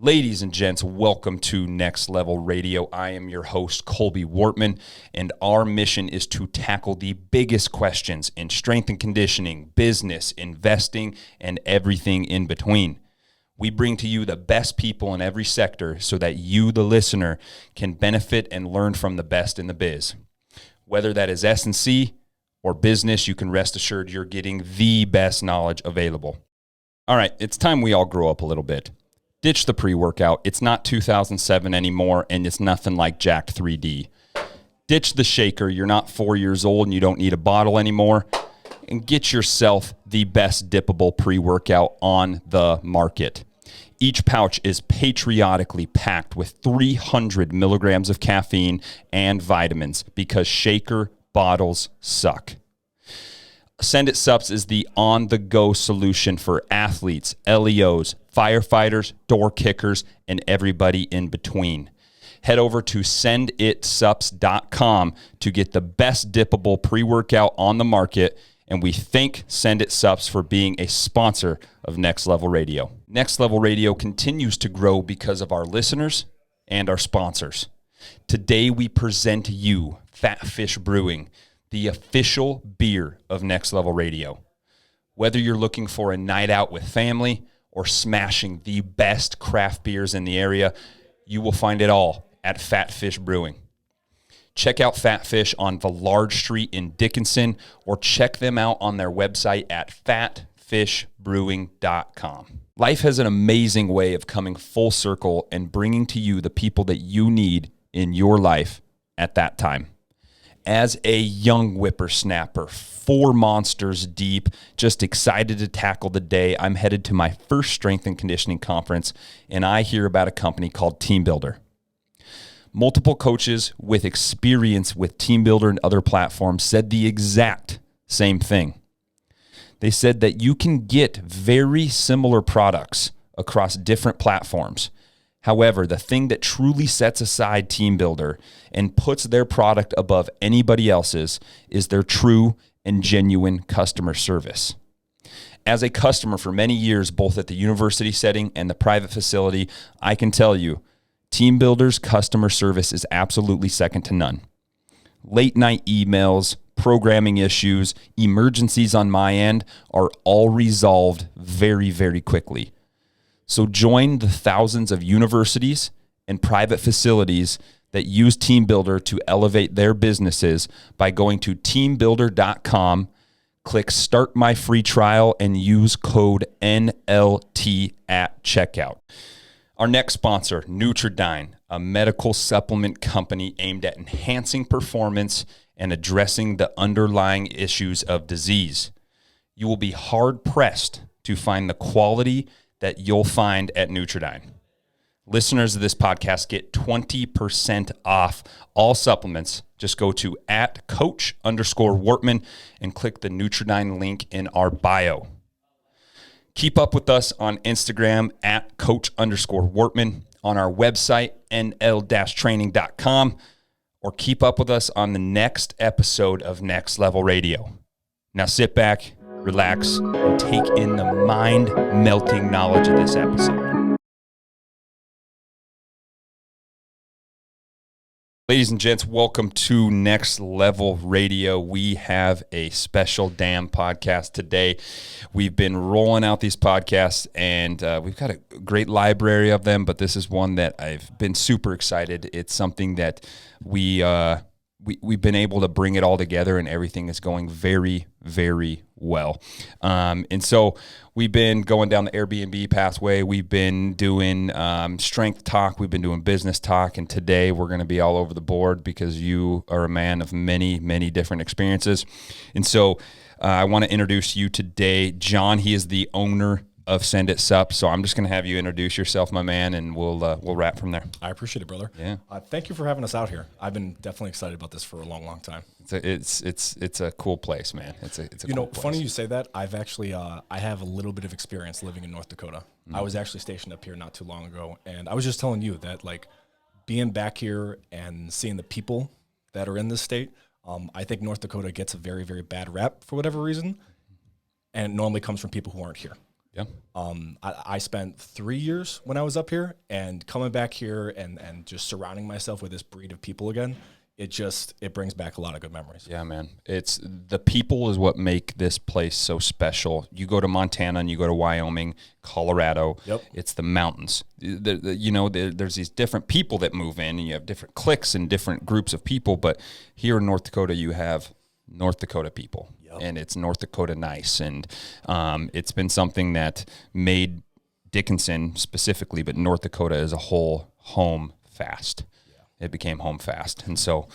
Ladies and gents, welcome to Next Level Radio. I am your host, Colby Wortman, and our mission is to tackle the biggest questions in strength and conditioning, business, investing, and everything in between. We bring to you the best people in every sector so that you, the listener, can benefit and learn from the best in the biz. Whether that is S&C or business, you can rest assured you're getting the best knowledge available. All right, it's time we all grow up a little bit. Ditch the pre-workout. It's not 2007 anymore, and it's nothing like Jacked 3D. Ditch the shaker. You're not 4 years old, and you don't need a bottle anymore. And get yourself the best dippable pre-workout on the market. Each pouch is patriotically packed with 300 milligrams of caffeine and vitamins because shaker bottles suck. Send It Sups is the on-the-go solution for athletes, LEOs, firefighters, door kickers, and everybody in between. Head over to senditsups.com to get the best dippable pre-workout on the market, and we thank Send It Sups for being a sponsor of Next Level Radio. Next Level Radio continues to grow because of our listeners and our sponsors. Today we present to you Fat Fish Brewing, the official beer of Next Level Radio. Whether you're looking for a night out with family or smashing the best craft beers in the area, you will find it all at Fat Fish Brewing. Check out Fat Fish on Villard Street in Dickinson, or check them out on their website at fatfishbrewing.com. Life has an amazing way of coming full circle and bringing to you the people that you need in your life at that time. As a young whippersnapper, 4 monsters deep, just excited to tackle the day, I'm headed to my first strength and conditioning conference, and I hear about a company called Team Builder. Multiple coaches with experience with Team Builder and other platforms said the exact same thing. They said that you can get very similar products across different platforms. However, the thing that truly sets aside Team Builder and puts their product above anybody else's is their true and genuine customer service. As a customer for many years, both at the university setting and the private facility, I can tell you, Team Builder's customer service is absolutely second to none. Late night emails, programming issues, emergencies on my end are all resolved very, very quickly. So join the thousands of universities and private facilities that use Team Builder to elevate their businesses by going to teambuilder.com, click Start My Free Trial, and use code NLT at checkout. Our next sponsor, Nutridyne, a medical supplement company aimed at enhancing performance and addressing the underlying issues of disease. You will be hard-pressed to find the quality that you'll find at Nutridyne. Listeners of this podcast get 20% off all supplements. Just go to @coach_Wortman and click the Nutridyne link in our bio. Keep up with us on Instagram @coach_Wortman, on our website, nl-training.com, or keep up with us on the next episode of Next Level Radio. Now sit back, relax, and take in the mind-melting knowledge of this episode. Ladies and gents, welcome to Next Level Radio. We have a special damn podcast today. We've been rolling out these podcasts, and we've got a great library of them, but this is one that I've been super excited. It's something that we've been able to bring it all together, and everything is going very, very well. And so we've been going down the Airbnb pathway. We've been doing strength talk. We've been doing business talk. And today we're going to be all over the board because you are a man of many, many different experiences. And so I want to introduce you today, John. He is the owner of Send It Sups. So I'm just going to have you introduce yourself, my man, and we'll wrap from there. I appreciate it, brother. Yeah. Thank you for having us out here. I've been definitely excited about this for a long, long time. It's a cool place, man. It's a cool place. Funny you say that. I've actually I have a little bit of experience living in North Dakota. Mm-hmm. I was actually stationed up here not too long ago, and I was just telling you that like being back here and seeing the people that are in this state, I think North Dakota gets a very, very bad rap for whatever reason, and it normally comes from people who aren't here. Yeah. I spent 3 years when I was up here, and coming back here and just surrounding myself with this breed of people again, it brings back a lot of good memories. Yeah, man. It's the people is what make this place so special. You go to Montana and you go to Wyoming, Colorado. Yep. It's the mountains. There's these different people that move in, and you have different cliques and different groups of people. But here in North Dakota, you have North Dakota people, and it's North Dakota nice. And it's been something that made Dickinson specifically, but North Dakota as a whole, home fast. It became home fast. And so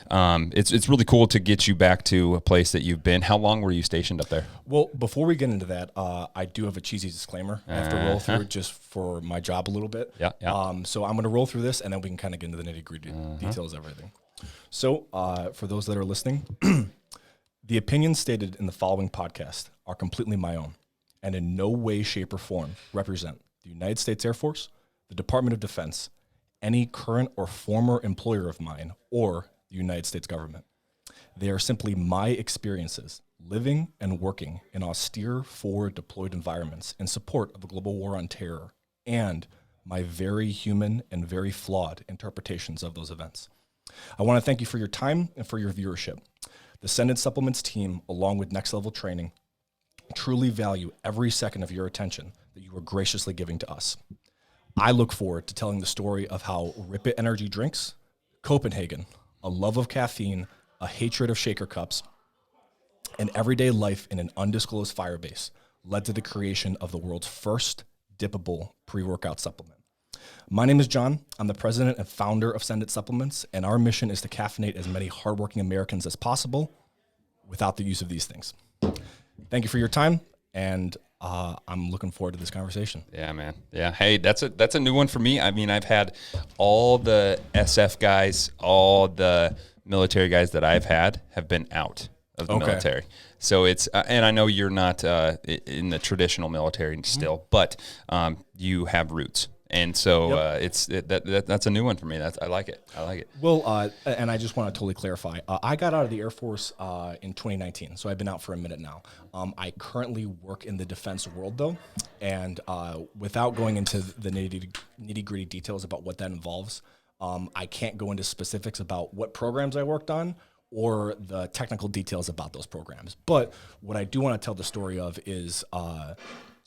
it's really cool to get you back to a place that you've been. How long were you stationed up there? Well, before we get into that, I do have a cheesy disclaimer I have to roll through just for my job a little bit. Yeah. So I'm going to roll through this, and then we can kind of get into the nitty-gritty details of everything. So for those that are listening, the opinions stated in the following podcast are completely my own and in no way, shape, or form represent the United States Air Force, the Department of Defense, any current or former employer of mine, or the United States government. They are simply my experiences living and working in austere forward deployed environments in support of the global war on terror, and my very human and very flawed interpretations of those events. I want to thank you for your time and for your viewership. The Sended Supplements team, along with Next Level Training, truly value every second of your attention that you are graciously giving to us. I look forward to telling the story of how Rip It energy drinks, Copenhagen, a love of caffeine, a hatred of shaker cups, and everyday life in an undisclosed firebase led to the creation of the world's first dippable pre-workout supplement. My name is John. I'm the president and founder of Send It Supplements, and our mission is to caffeinate as many hardworking Americans as possible without the use of these things. Thank you for your time, and I'm looking forward to this conversation. Yeah, man. Yeah. Hey, that's a new one for me. I mean, I've had all the SF guys, all the military guys that I've had have been out of the military. So it's, and I know you're not in the traditional military still, but you have roots. And so that's a new one for me. I like it. Well, and I just want to totally clarify. I got out of the Air Force in 2019, so I've been out for a minute now. I currently work in the defense world, though, and without going into the nitty-gritty details about what that involves, I can't go into specifics about what programs I worked on or the technical details about those programs. But what I do want to tell the story of is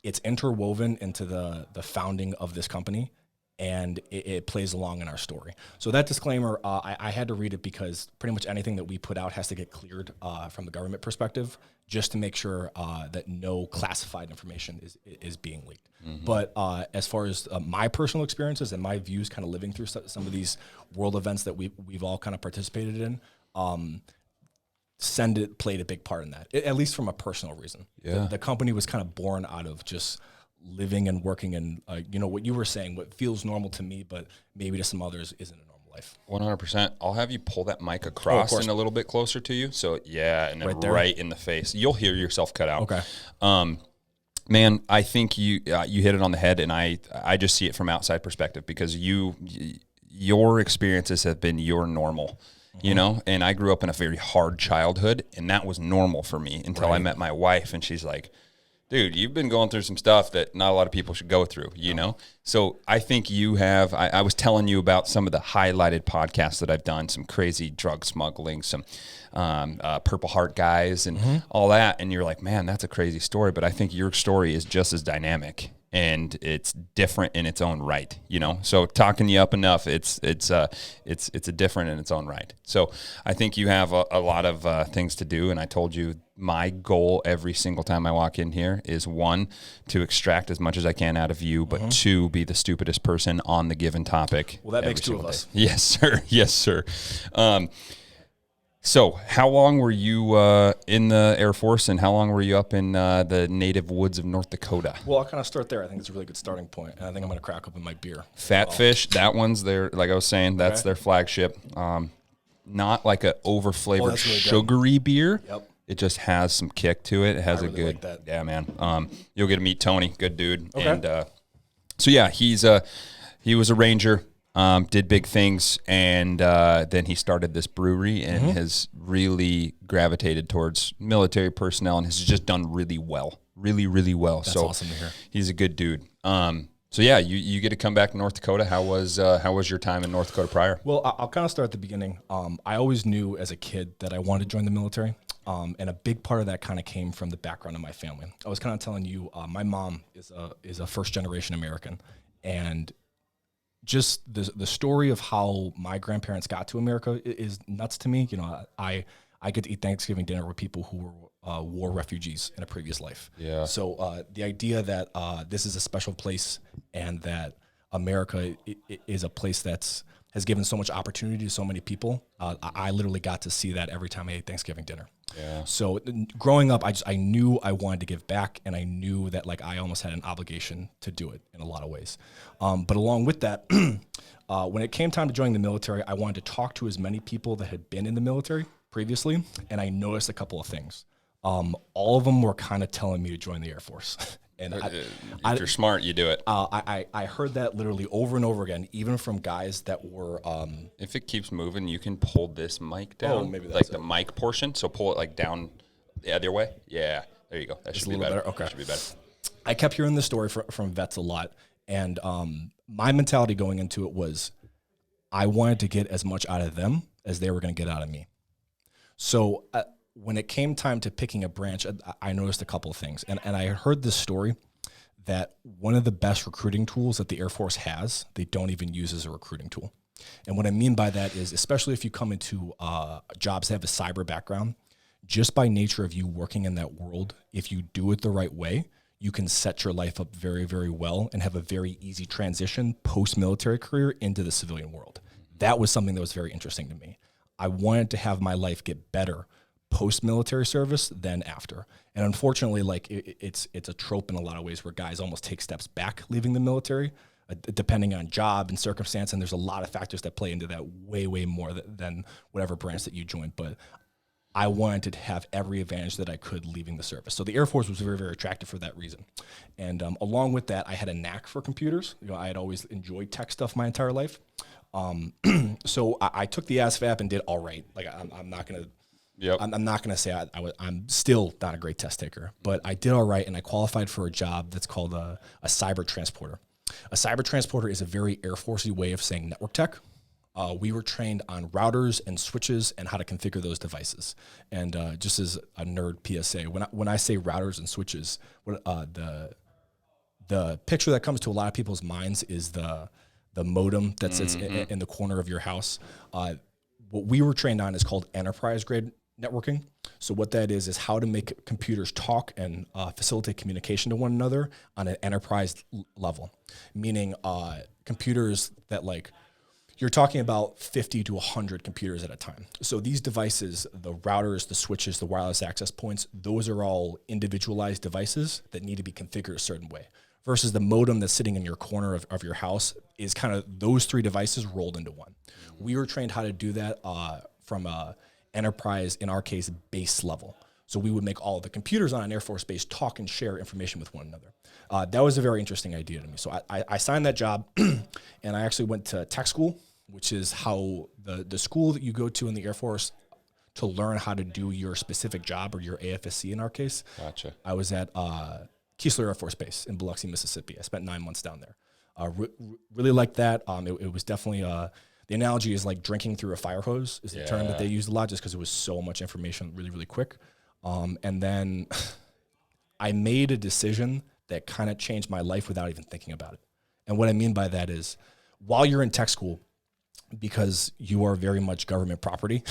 it's interwoven into the founding of this company, and it plays along in our story. So that disclaimer, I had to read it because pretty much anything that we put out has to get cleared from the government perspective, just to make sure that no classified information is being leaked. Mm-hmm. But as far as my personal experiences and my views kind of living through some of these world events that we've all kind of participated in, Send It played a big part in that, at least from a personal reason. Yeah. The company was kind of born out of just living and working in, what you were saying, what feels normal to me, but maybe to some others isn't a normal life. 100%. I'll have you pull that mic across and a little bit closer to you. So and then right in the face. You'll hear yourself cut out. Okay. Man, I think you hit it on the head, and I just see it from outside perspective because your experiences have been your normal. You know, and I grew up in a very hard childhood, and that was normal for me until I met my wife, and she's like, dude, you've been going through some stuff that not a lot of people should go through, you know? So I think you have, I was telling you about some of the highlighted podcasts that I've done, some crazy drug smuggling, some Purple Heart guys and all that. And you're like, man, that's a crazy story. But I think your story is just as dynamic, and it's different in its own right, you know? So talking you up enough, it's a different in its own right. So I think you have a lot of things to do. And I told you my goal every single time I walk in here is, one, to extract as much as I can out of you, but two, be the stupidest person on the given topic. Well, that makes two of us. Yes, sir. Yes, sir. So how long were you in the Air Force, and how long were you up in the native woods of North Dakota? Well, I'll kind of start there. I think it's a really good starting point, and I think I'm going to crack open my beer. Fatfish, that one's their, like I was saying, that's their flagship. Not like a over-flavored really sugary beer. Yep. It just has some kick to it. It has really a good, like that. Yeah, man. You'll get to meet Tony, good dude. Okay. And so yeah, he was a Ranger. did big things, and then he started this brewery and has really gravitated towards military personnel and has just done really well, really, really well. That's so awesome to hear. He's a good dude. So yeah, you get to come back to North Dakota. How was your time in North Dakota prior? Well, I'll kind of start at the beginning. I always knew as a kid that I wanted to join the military. And a big part of that kind of came from the background of my family. I was kind of telling you, my mom is a first generation American, and just the story of how my grandparents got to America is nuts to me. You know, I get to eat Thanksgiving dinner with people who were war refugees in a previous life. Yeah. So the idea that this is a special place and that America is a place has given so much opportunity to so many people, I literally got to see that every time I ate Thanksgiving dinner. Yeah. So growing up, I knew I wanted to give back, and I knew that like I almost had an obligation to do it in a lot of ways. But along with that, when it came time to join the military, I wanted to talk to as many people that had been in the military previously, and I noticed a couple of things. All of them were kind of telling me to join the Air Force. And if you're smart, you do it. I heard that literally over and over again, even from guys that were. If it keeps moving, you can pull this mic down, maybe like that's the mic portion. So pull it like down the other way. Yeah, there you go. That should be better. Okay, that should be better. I kept hearing this story from vets a lot, and my mentality going into it was, I wanted to get as much out of them as they were going to get out of me. So when it came time to picking a branch, I noticed a couple of things. And I heard this story that one of the best recruiting tools that the Air Force has, they don't even use as a recruiting tool. And what I mean by that is, especially if you come into jobs that have a cyber background, just by nature of you working in that world, if you do it the right way, you can set your life up very, very well and have a very easy transition post-military career into the civilian world. That was something that was very interesting to me. I wanted to have my life get better post-military service than after. And unfortunately, like it's a trope in a lot of ways where guys almost take steps back leaving the military, depending on job and circumstance. And there's a lot of factors that play into that way, way more than whatever branch that you join. But I wanted to have every advantage that I could leaving the service. So the Air Force was very, very attractive for that reason. And along with that, I had a knack for computers. You know, I had always enjoyed tech stuff my entire life. So I took the ASVAB and did all right. Like I'm not going to, I'm not going to say I'm still not a great test taker, but I did all right, and I qualified for a job that's called a cyber transporter. A cyber transporter is a very Air Force-y way of saying network tech. We were trained on routers and switches and how to configure those devices. And just as a nerd PSA, when I say routers and switches, the picture that comes to a lot of people's minds is the modem that sits in the corner of your house. What we were trained on is called enterprise-grade networking. So what that is how to make computers talk and facilitate communication to one another on an enterprise level, meaning computers that like, you're talking about 50 to 100 computers at a time. So these devices, the routers, the switches, the wireless access points, those are all individualized devices that need to be configured a certain way. Versus the modem that's sitting in your corner of your house is kind of those three devices rolled into one. We were trained how to do that from a enterprise, in our case, base level. So we would make all of the computers on an Air Force base talk and share information with one another. That was a very interesting idea to me. So I signed that job, and I actually went to tech school, which is how the school that you go to in the Air Force to learn how to do your specific job, or your AFSC in our case. Gotcha. I was at Keesler Air Force Base in Biloxi, Mississippi. I spent 9 months down there. Really liked that. It was definitely, the analogy is like drinking through a fire hose is the term that they used a lot, just because it was so much information really, really quick. And then I made a decision that kind of changed my life without even thinking about it. And what I mean by that is, while you're in tech school, because you are very much government property,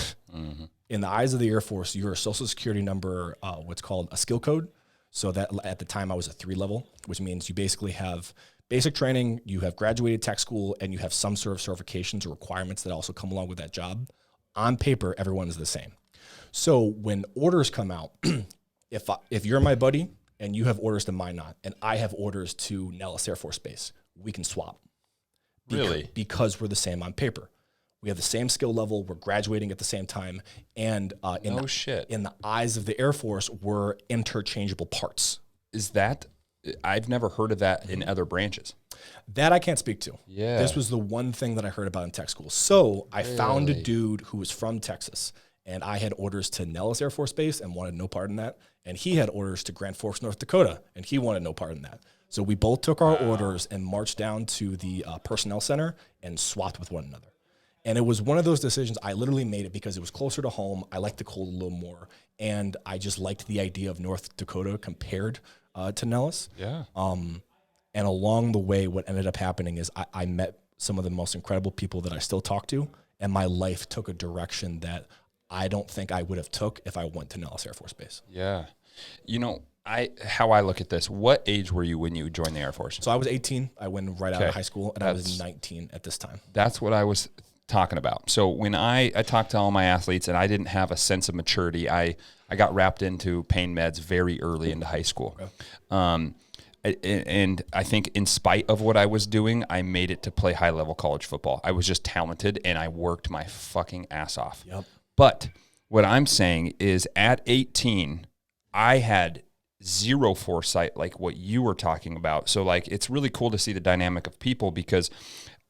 in the eyes of the Air Force, you're a social security number, what's called a skill code. So that at the time I was a 3 level, which means you basically have basic training, you have graduated tech school, and you have some sort of certifications or requirements that also come along with that job. On paper, everyone is the same. So when orders come out, if you're my buddy and you have orders to Minot and I have orders to Nellis Air Force Base, we can swap. Really? Because we're the same on paper. We have the same skill level. We're graduating at the same time. And in the eyes of the Air Force, we're interchangeable parts. Is that, I've never heard of that in other branches. That I can't speak to. Yeah. This was the one thing that I heard about in tech school. So I found a dude who was from Texas, and I had orders to Nellis Air Force Base and wanted no part in that. And he had orders to Grand Forks, North Dakota, and he wanted no part in that. So we both took our orders and marched down to the personnel center and swapped with one another. And it was one of those decisions. I literally made it because it was closer to home. I liked the cold a little more. And I just liked the idea of North Dakota compared to Nellis. Yeah. And along the way, what ended up happening is I met some of the most incredible people that I still talk to. And my life took a direction that I don't think I would have took if I went to Nellis Air Force Base. Yeah. You know, how I look at this, what age were you when you joined the Air Force? So I was 18. I went right out of high school, and I was 19 at this time. That's what I was talking about. So when I talked to all my athletes and I didn't have a sense of maturity, I got wrapped into pain meds very early into high school. Okay. And I think in spite of what I was doing, I made it to play high-level college football. I was just talented, and I worked my fucking ass off. Yep. But what I'm saying is at 18, I had zero foresight like what you were talking about. So, like, it's really cool to see the dynamic of people because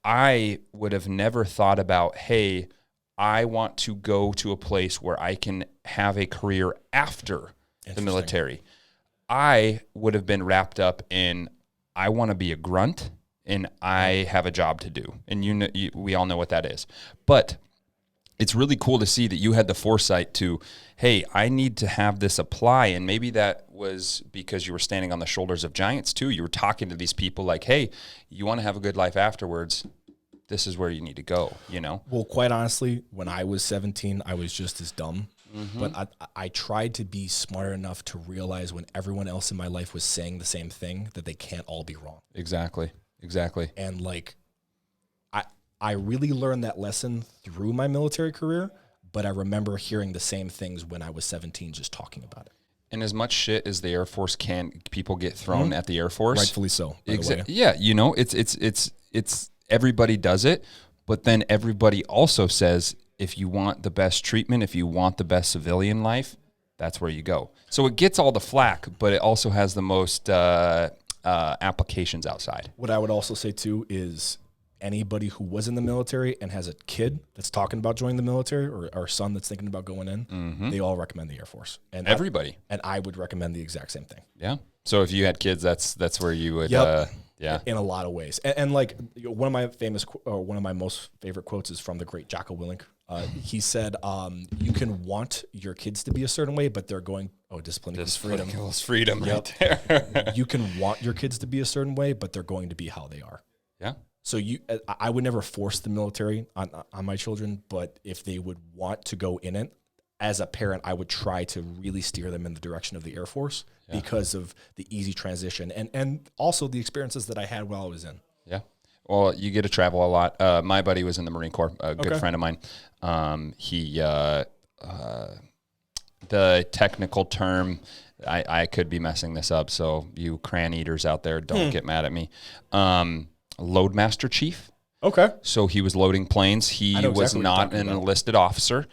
I would have never thought about, hey, I want to go to a place where I can have a career after the military. I would have been wrapped up in, I want to be a grunt and I have a job to do. And you know, we all know what that is. But it's really cool to see that you had the foresight to, hey, I need to have this apply. And maybe that was because you were standing on the shoulders of giants too. You were talking to these people like, hey, you want to have a good life afterwards, this is where you need to go, you know? Well, quite honestly, when I was 17, I was just as dumb. Mm-hmm. But I tried to be smart enough to realize when everyone else in my life was saying the same thing that they can't all be wrong. Exactly. And like, I really learned that lesson through my military career, but I remember hearing the same things when I was 17, just talking about it. And as much shit as the Air Force people get thrown at the Air Force. Rightfully so, by the way. Yeah, you know, it's everybody does it, but then everybody also says, if you want the best treatment, if you want the best civilian life, that's where you go. So it gets all the flack, but it also has the most applications outside. What I would also say too is anybody who was in the military and has a kid that's talking about joining the military or a son that's thinking about going in, they all recommend the Air Force. And everybody. I would recommend the exact same thing. Yeah. So if you had kids, that's where you would. Yep. Yeah. In a lot of ways. And like one of my most favorite quotes is from the great Jocko Willink. He said, you can want your kids to be a certain way, but they're going, discipline equals freedom. Equals freedom right there. You can want your kids to be a certain way, but they're going to be how they are. Yeah. So I would never force the military on my children, but if they would want to go in it, as a parent, I would try to really steer them in the direction of the Air Force because of the easy transition and also the experiences that I had while I was in. Yeah. Well, you get to travel a lot. My buddy was in the Marine Corps, a good friend of mine. The technical term, I could be messing this up, so you cran eaters out there, don't get mad at me. Loadmaster chief. Okay. So he was loading planes. He was not an enlisted officer,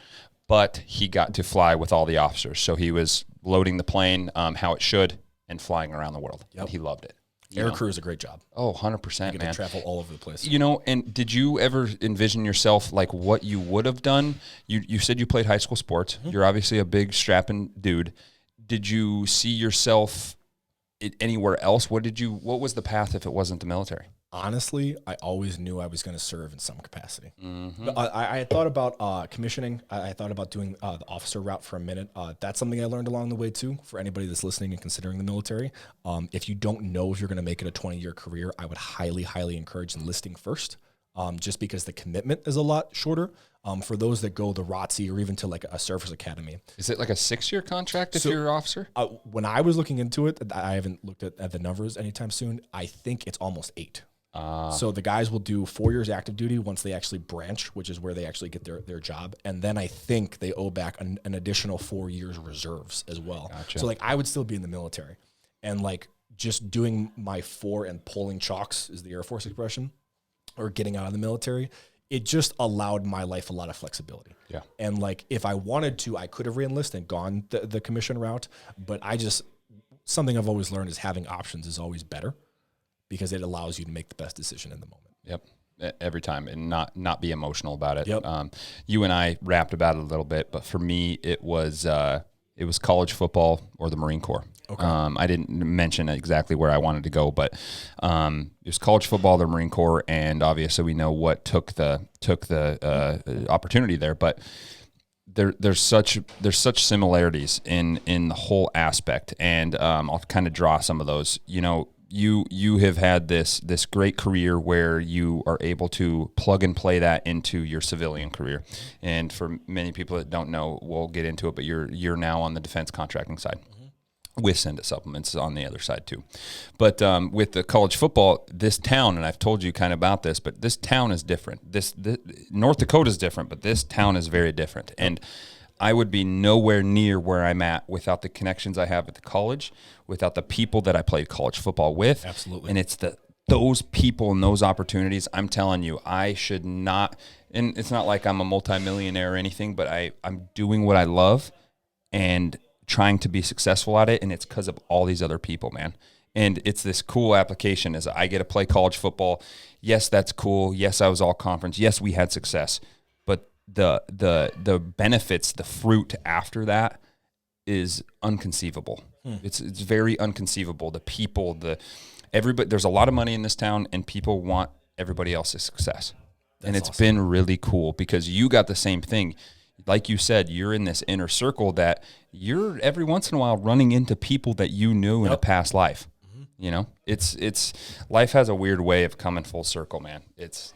but he got to fly with all the officers. So he was loading the plane how it should and flying around the world. Yep. And he loved it. Air crew is a great job. Oh, 100%, man. You get to travel all over the place. You know, and did you ever envision yourself like what you would have done? You said you played high school sports. Mm-hmm. You're obviously a big strapping dude. Did you see yourself anywhere else? What was the path if it wasn't the military? Honestly, I always knew I was going to serve in some capacity. Mm-hmm. I had thought about commissioning. I thought about doing the officer route for a minute. That's something I learned along the way, too, for anybody that's listening and considering the military. If you don't know if you're going to make it a 20-year career, I would highly, highly encourage enlisting first, just because the commitment is a lot shorter. For those that go the ROTC or even to like a service academy. Is it like a 6-year contract if you're an officer? When I was looking into it, I haven't looked at the numbers anytime soon. I think it's almost 8. So the guys will do 4 years active duty once they actually branch, which is where they actually get their job. And then I think they owe back an additional 4 years reserves as well. Gotcha. So like I would still be in the military and like just doing my 4 and pulling chalks is the Air Force expression or getting out of the military. It just allowed my life a lot of flexibility. Yeah. And like, if I wanted to, I could have re-enlisted and gone the commission route, but something I've always learned is having options is always better. because it allows you to make the best decision in the moment. Yep. Every time, and not be emotional about it. Yep. You and I rapped about it a little bit, but for me, it was college football or the Marine Corps. Okay. I didn't mention exactly where I wanted to go, but it was college football, the Marine Corps, and obviously we know what took the opportunity there. But there's such similarities in the whole aspect, and I'll kind of draw some of those. You have had this great career where you are able to plug and play that into your civilian career. And for many people that don't know, we'll get into it, but you're now on the defense contracting side with Send It Supplements on the other side too. But with the college football, this town, and I've told you kind of about this, but this town is different. This North Dakota is different, but this town is very different. And I would be nowhere near where I'm at without the connections I have at the college, without the people that I played college football with. Absolutely. And it's those people and those opportunities. I'm telling you, I should not, and it's not like I'm a multimillionaire or anything, but I'm doing what I love and trying to be successful at it. And it's because of all these other people, man. And it's this cool application as I get to play college football. Yes, that's cool. Yes, I was all conference. Yes, we had success. But the benefits, the fruit after that is unconceivable. It's very unconceivable. The people, everybody, there's a lot of money in this town, and people want everybody else's success. And it's been really cool because you got the same thing. Like you said, you're in this inner circle that you're every once in a while running into people that you knew in a past life. It's life has a weird way of coming full circle, man.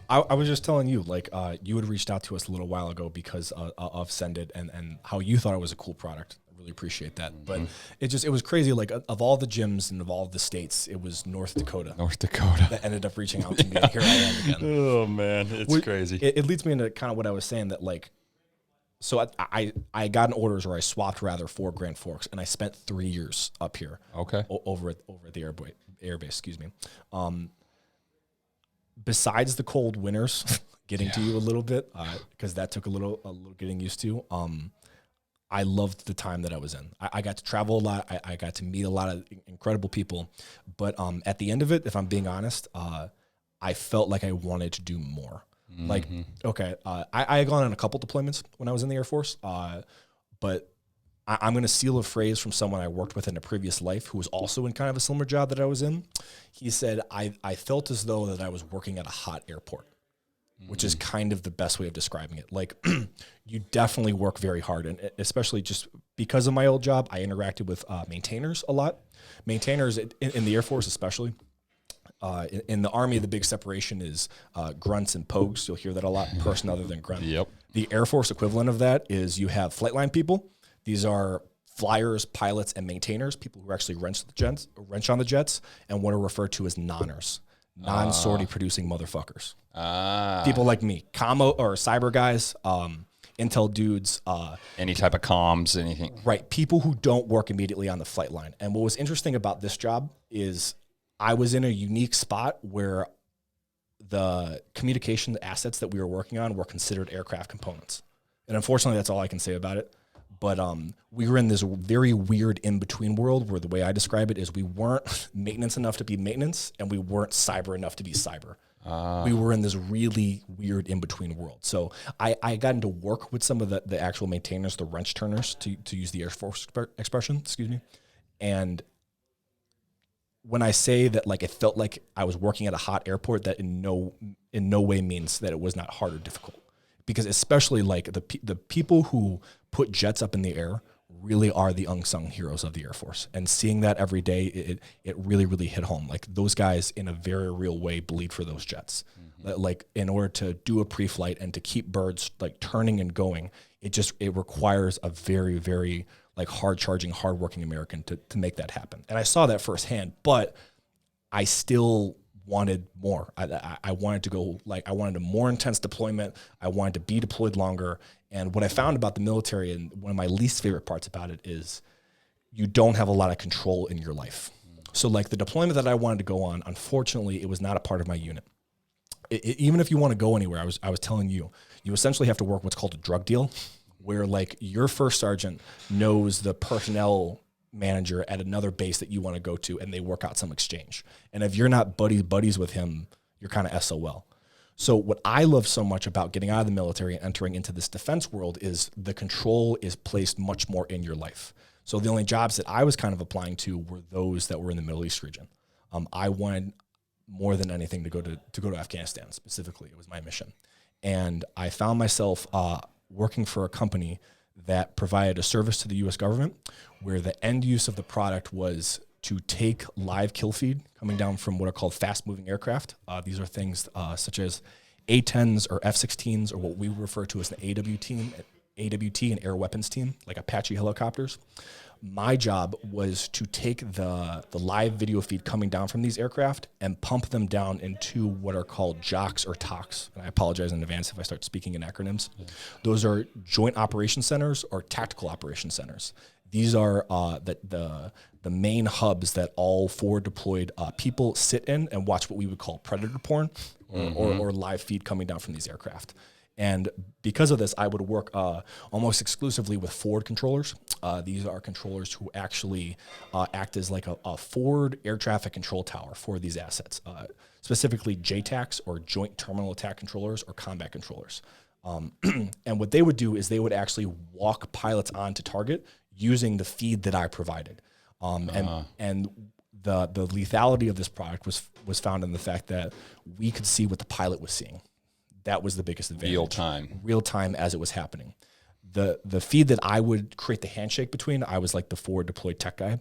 I was just telling you, like, you had reached out to us a little while ago because of Send It and how you thought it was a cool product. I really appreciate that. But it was crazy. Like, of all the gyms and of all the states, it was North Dakota that ended up reaching out to me. Here I am again. Oh man, it's crazy. It leads me into kind of what I was saying, that like, so I got in orders, or I swapped rather, for Grand Forks, and I spent 3 years up here. Okay. Over at the air base, excuse me. Besides the cold winters getting to you a little bit, because that took a little getting used to. I loved the time that I was in. I got to travel a lot. I got to meet a lot of incredible people. But at the end of it, if I'm being honest, I felt like I wanted to do more. Like, okay, I had gone on a couple deployments when I was in the Air Force, but I'm going to steal a phrase from someone I worked with in a previous life who was also in kind of a similar job that I was in. He said, I felt as though that I was working at a hot airport, which is kind of the best way of describing it. Like, you definitely work very hard, and especially just because of my old job, I interacted with maintainers a lot. Maintainers in the Air Force especially. In the Army, the big separation is grunts and pogues. You'll hear that a lot, person other than grunt. Yep. The Air Force equivalent of that is you have flight line people. These are flyers, pilots, and maintainers, people who actually wrench on the jets, and what are referred to as nonners, non-sortie producing motherfuckers. People like me, commo or cyber guys, intel dudes. Any type of comms, anything. Right, people who don't work immediately on the flight line. And what was interesting about this job is I was in a unique spot where the communication assets that we were working on were considered aircraft components. And unfortunately, that's all I can say about it. But we were in this very weird in-between world where the way I describe it is we weren't maintenance enough to be maintenance, and we weren't cyber enough to be cyber. We were in this really weird in-between world. So I got into work with some of the actual maintainers, the wrench turners, to use the Air Force expression, excuse me. And when I say that, like, it felt like I was working at a hot airport, that in no way means that it was not hard or difficult. Because especially like the people who put jets up in the air really are the unsung heroes of the Air Force. And seeing that every day, it really, really hit home. Like, those guys in a very real way bleed for those jets. Like, in order to do a pre-flight and to keep birds like turning and going, it requires a very, very like hard-charging, hard-working American to make that happen. And I saw that firsthand, but I still wanted more. I wanted to go, like, I wanted a more intense deployment. I wanted to be deployed longer. And what I found about the military, and one of my least favorite parts about it, is you don't have a lot of control in your life. So like the deployment that I wanted to go on, unfortunately, it was not a part of my unit. Even if you want to go anywhere, I was telling you, you essentially have to work what's called a drug deal, where like your first sergeant knows the personnel manager at another base that you want to go to, and they work out some exchange. And if you're not buddies with him, you're kind of SOL. So what I love so much about getting out of the military and entering into this defense world is the control is placed much more in your life. So the only jobs that I was kind of applying to were those that were in the Middle East region. I wanted more than anything to go to Afghanistan specifically. It was my mission. And I found myself working for a company that provided a service to the U.S. government where the end use of the product was to take live kill feed coming down from what are called fast-moving aircraft. These are things such as A-10s or F-16s, or what we refer to as an AWT, an air weapons team, like Apache helicopters. My job was to take the live video feed coming down from these aircraft and pump them down into what are called JOCs or TOCs. And I apologize in advance if I start speaking in acronyms. Yeah. Those are Joint Operations Centers or Tactical Operations Centers. These are the main hubs that all forward deployed people sit in and watch what we would call predator porn or live feed coming down from these aircraft. And because of this, I would work almost exclusively with forward controllers. These are controllers who actually act as like a forward air traffic control tower for these assets, specifically JTACs or Joint Terminal Attack Controllers or combat controllers. And what they would do is they would actually walk pilots onto target using the feed that I provided. And the lethality of this product was found in the fact that we could see what the pilot was seeing. That was the biggest advantage. Real time as it was happening. The feed that I would create the handshake between, I was like the forward deployed tech guy,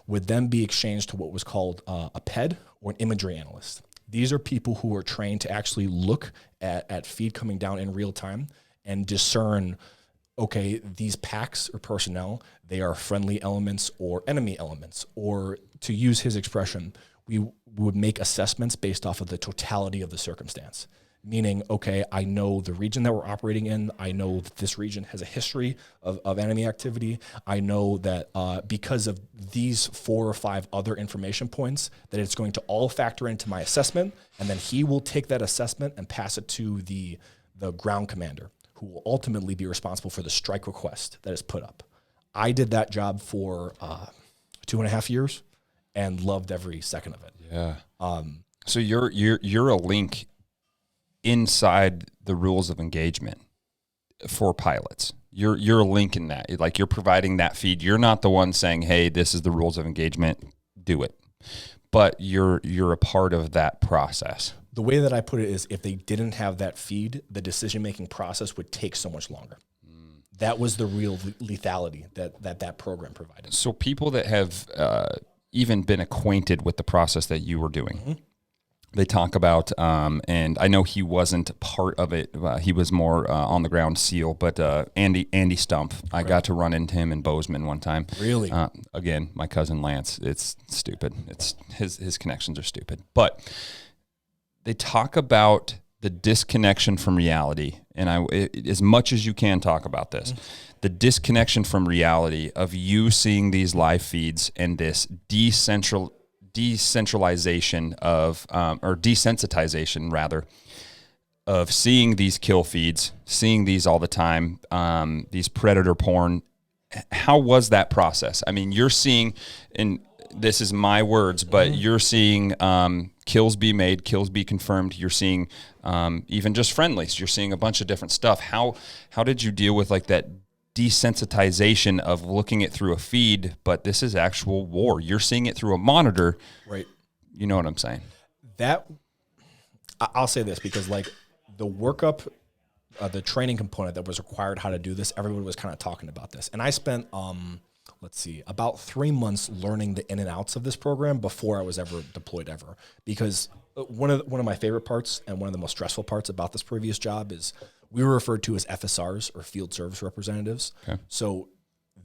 would then be exchanged to what was called a PED or an imagery analyst. These are people who are trained to actually look at feed coming down in real time and discern, okay, these packs or personnel, they are friendly elements or enemy elements. Or to use his expression, we would make assessments based off of the totality of the circumstance. Meaning, okay, I know the region that we're operating in. I know that this region has a history of enemy activity. I know that because of these 4 or 5 other information points, that it's going to all factor into my assessment, and then he will take that assessment and pass it to the ground commander, who will ultimately be responsible for the strike request that is put up. I did that job for 2.5 years and loved every second of it. Yeah. So you're a link inside the rules of engagement for pilots. You're a link in that. Like, you're providing that feed. You're not the one saying, hey, this is the rules of engagement, do it. But you're a part of that process. The way that I put it is, if they didn't have that feed, the decision-making process would take so much longer. That was the real lethality that program provided. So people that have even been acquainted with the process that you were doing, they talk about, and I know he wasn't part of it. He was more on the ground SEAL, but Andy Stumpf, I got to run into him in Bozeman one time. Really? Again, my cousin Lance. It's stupid. It's his connections are stupid. But they talk about the disconnection from reality, and as much as you can talk about this, the disconnection from reality of you seeing these live feeds and this decentralization of, or desensitization rather, of seeing these kill feeds, seeing these all the time, these predator porn. How was that process? I mean, you're seeing, and this is my words, but you're seeing kills be made, kills be confirmed. You're seeing even just friendlies. You're seeing a bunch of different stuff. How did you deal with like that desensitization of looking it through a feed, but this is actual war? You're seeing it through a monitor. Right. You know what I'm saying? I'll say this because like the workup, the training component that was required how to do this, everyone was kind of talking about this. And I spent, about 3 months learning the in and outs of this program before I was ever deployed ever. Because one of my favorite parts and one of the most stressful parts about this previous job is we were referred to as FSRs or field service representatives. Okay. So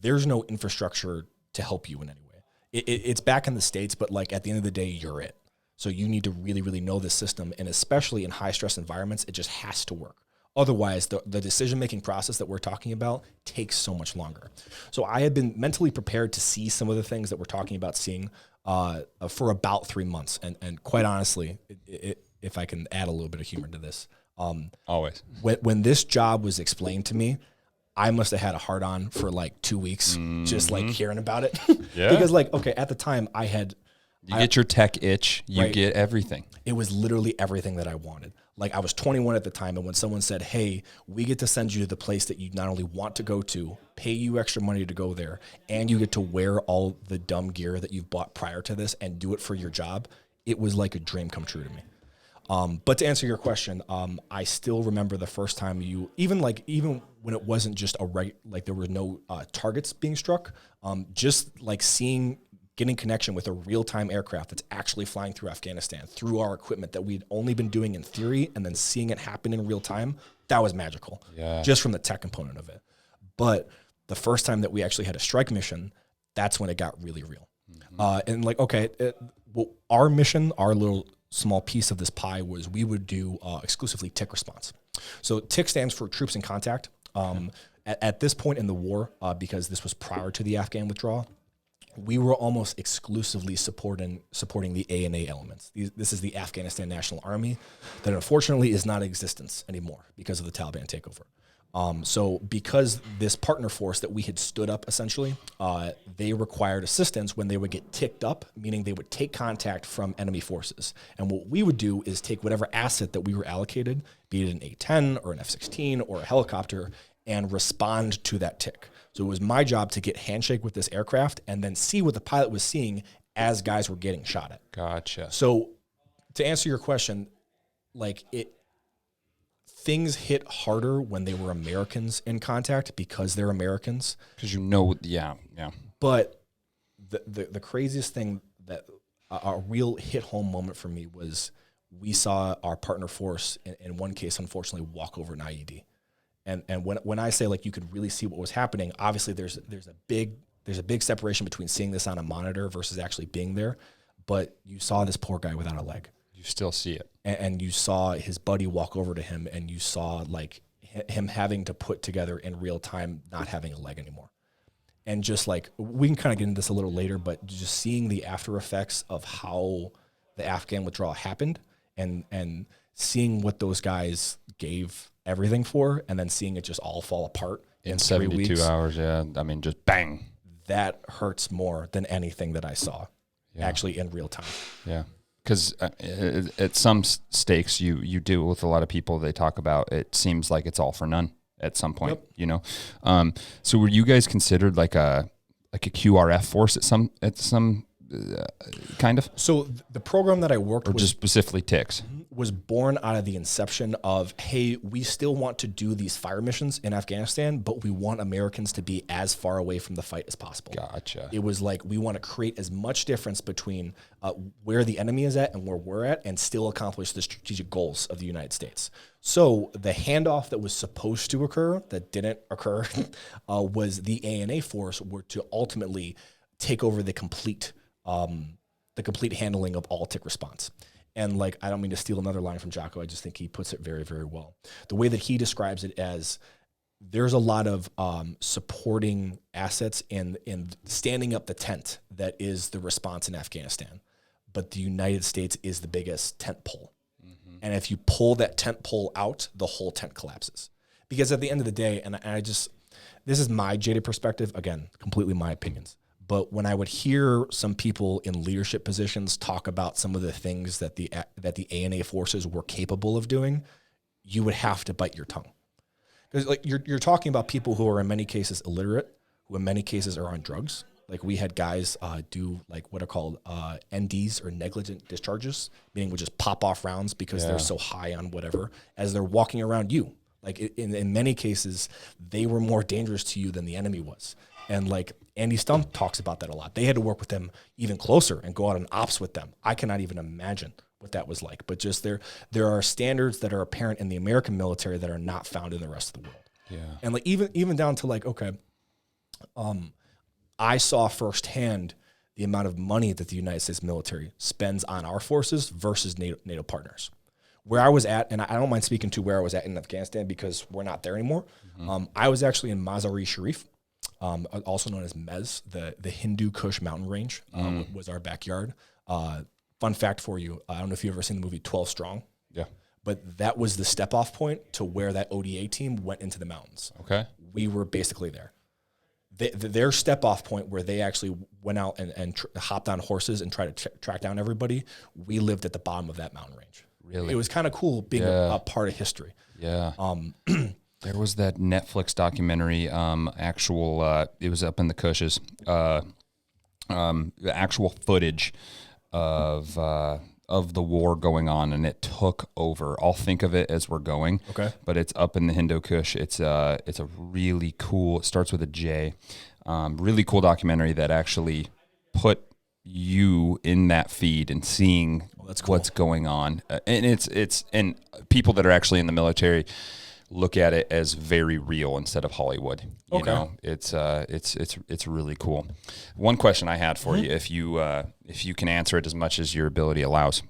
there's no infrastructure to help you in any way. It's back in the States, but like at the end of the day, you're it. So you need to really, really know this system. And especially in high stress environments, it just has to work. Otherwise, the decision-making process that we're talking about takes so much longer. So I had been mentally prepared to see some of the things that we're talking about seeing for about 3 months. And quite honestly, if I can add a little bit of humor to this, always. When this job was explained to me, I must have had a hard on for like 2 weeks, just like hearing about it. Yeah. Because like, okay, at the time You get your tech itch, you Right. get everything. it was literally everything that I wanted. Like I was 21 at the time. And when someone said, hey, we get to send you to the place that you not only want to go to, pay you extra money to go there, and you get to wear all the dumb gear that you've bought prior to this and do it for your job, it was like a dream come true to me. But to answer your question, I still remember the first time even when it wasn't just like there were no targets being struck, just like getting connection with a real-time aircraft that's actually flying through Afghanistan through our equipment that we'd only been doing in theory, and then seeing it happen in real time, that was magical. Yeah. Just from the tech component of it. But the first time that we actually had a strike mission, that's when it got really real. And like, okay, our mission, our little small piece of this pie was we would do exclusively TIC response. So TIC stands for Troops in Contact. At this point in the war, because this was prior to the Afghan withdrawal, we were almost exclusively supporting the ANA elements. This is the Afghanistan National Army that unfortunately is not in existence anymore because of the Taliban takeover. So because this partner force that we had stood up essentially, they required assistance when they would get ticked up, meaning they would take contact from enemy forces. And what we would do is take whatever asset that we were allocated, be it an A-10 or an F-16 or a helicopter, and respond to that tick. So it was my job to get handshake with this aircraft and then see what the pilot was seeing as guys were getting shot at. Gotcha. So to answer your question, like things hit harder when they were Americans in contact because they're Americans. Because yeah. But the craziest thing that a real hit home moment for me was we saw our partner force in one case, unfortunately, walk over an IED. And when I say like you could really see what was happening, obviously there's a big separation between seeing this on a monitor versus actually being there. But you saw this poor guy without a leg. You still see it. And you saw his buddy walk over to him, and you saw like him having to put together in real time, not having a leg anymore. And just like, we can kind of get into this a little later, but just seeing the after effects of how the Afghan withdrawal happened and seeing what those guys gave everything for, and then seeing it just all fall apart in 72 3 weeks, hours. Yeah. I mean, just bang. that hurts more than anything that I saw actually in real time. Yeah. Because at some stakes, you deal with a lot of people. They talk about it seems like it's all for none at some point. Yep. You know. So were you guys considered like a QRF force at some kind of? So the program that I worked or with just specifically ticks? was born out of the inception of, hey, we still want to do these fire missions in Afghanistan, but we want Americans to be as far away from the fight as possible. Gotcha. It was like, we want to create as much difference between where the enemy is at and where we're at, and still accomplish the strategic goals of the United States. So the handoff that was supposed to occur, that didn't occur, was the ANA force were to ultimately take over the complete handling of all tick response. And like, I don't mean to steal another line from Jocko. I just think he puts it very, very well. The way that he describes it as, there's a lot of supporting assets in standing up the tent that is the response in Afghanistan. But the United States is the biggest tent pole. Mm-hmm. And if you pull that tent pole out, the whole tent collapses. Because at the end of the day, and this is my jaded perspective, again, completely my opinions. But when I would hear some people in leadership positions talk about some of the things that the ANA forces were capable of doing, you would have to bite your tongue. Because like you're talking about people who are in many cases illiterate, who in many cases are on drugs. Like we had guys do like what are called NDs or negligent discharges, meaning would just pop off rounds because they're so high on whatever as they're walking around you. Like in many cases, they were more dangerous to you than the enemy was. And like Andy Stump talks about that a lot. They had to work with them even closer and go out on ops with them. I cannot even imagine what that was like. But just there are standards that are apparent in the American military that are not found in the rest of the world. Yeah. And like even down to like, okay, I saw firsthand the amount of money that the United States military spends on our forces versus NATO partners. Where I was at, and I don't mind speaking to where I was at in Afghanistan because we're not there anymore. Mm-hmm. I was actually in Mazar-e-Sharif, also known as Mez, the Hindu Kush mountain range, was our backyard. Fun fact for you, I don't know if you've ever seen the movie 12 Strong. Yeah. but that was the step off point to where that ODA team went into the mountains. Okay. We were basically there. Their step off point where they actually went out and hopped on horses and tried to track down everybody, we lived at the bottom of that mountain range. Really? It was kind of cool being a part of history. Yeah. There was that Netflix documentary, it was up in the Cushes, the actual footage of the war going on, and it took over. I'll think of it as we're going. Okay. But it's up in the Hindu Kush. It's a really cool, it starts with a J, really cool documentary that actually put you in that feed and seeing what's going on. And it's people that are actually in the military look at it as very real instead of Hollywood. You know, it's really cool. One question I had for you, if you can answer it as much as your ability allows.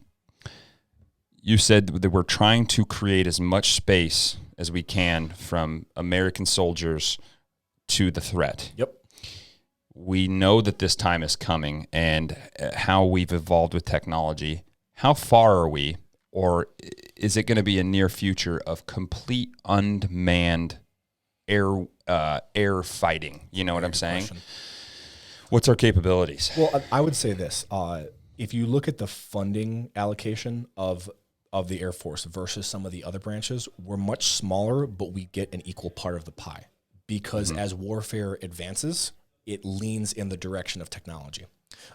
You said that we're trying to create as much space as we can from American soldiers to the threat. Yep. We know that this time is coming, and how we've evolved with technology. How far are we? Or is it going to be a near future of complete unmanned air fighting? You know what I'm saying? Question. What's our capabilities? Well, I would say this. If you look at the funding allocation of the Air Force versus some of the other branches, we're much smaller, but we get an equal part of the pie. Because as warfare advances, it leans in the direction of technology.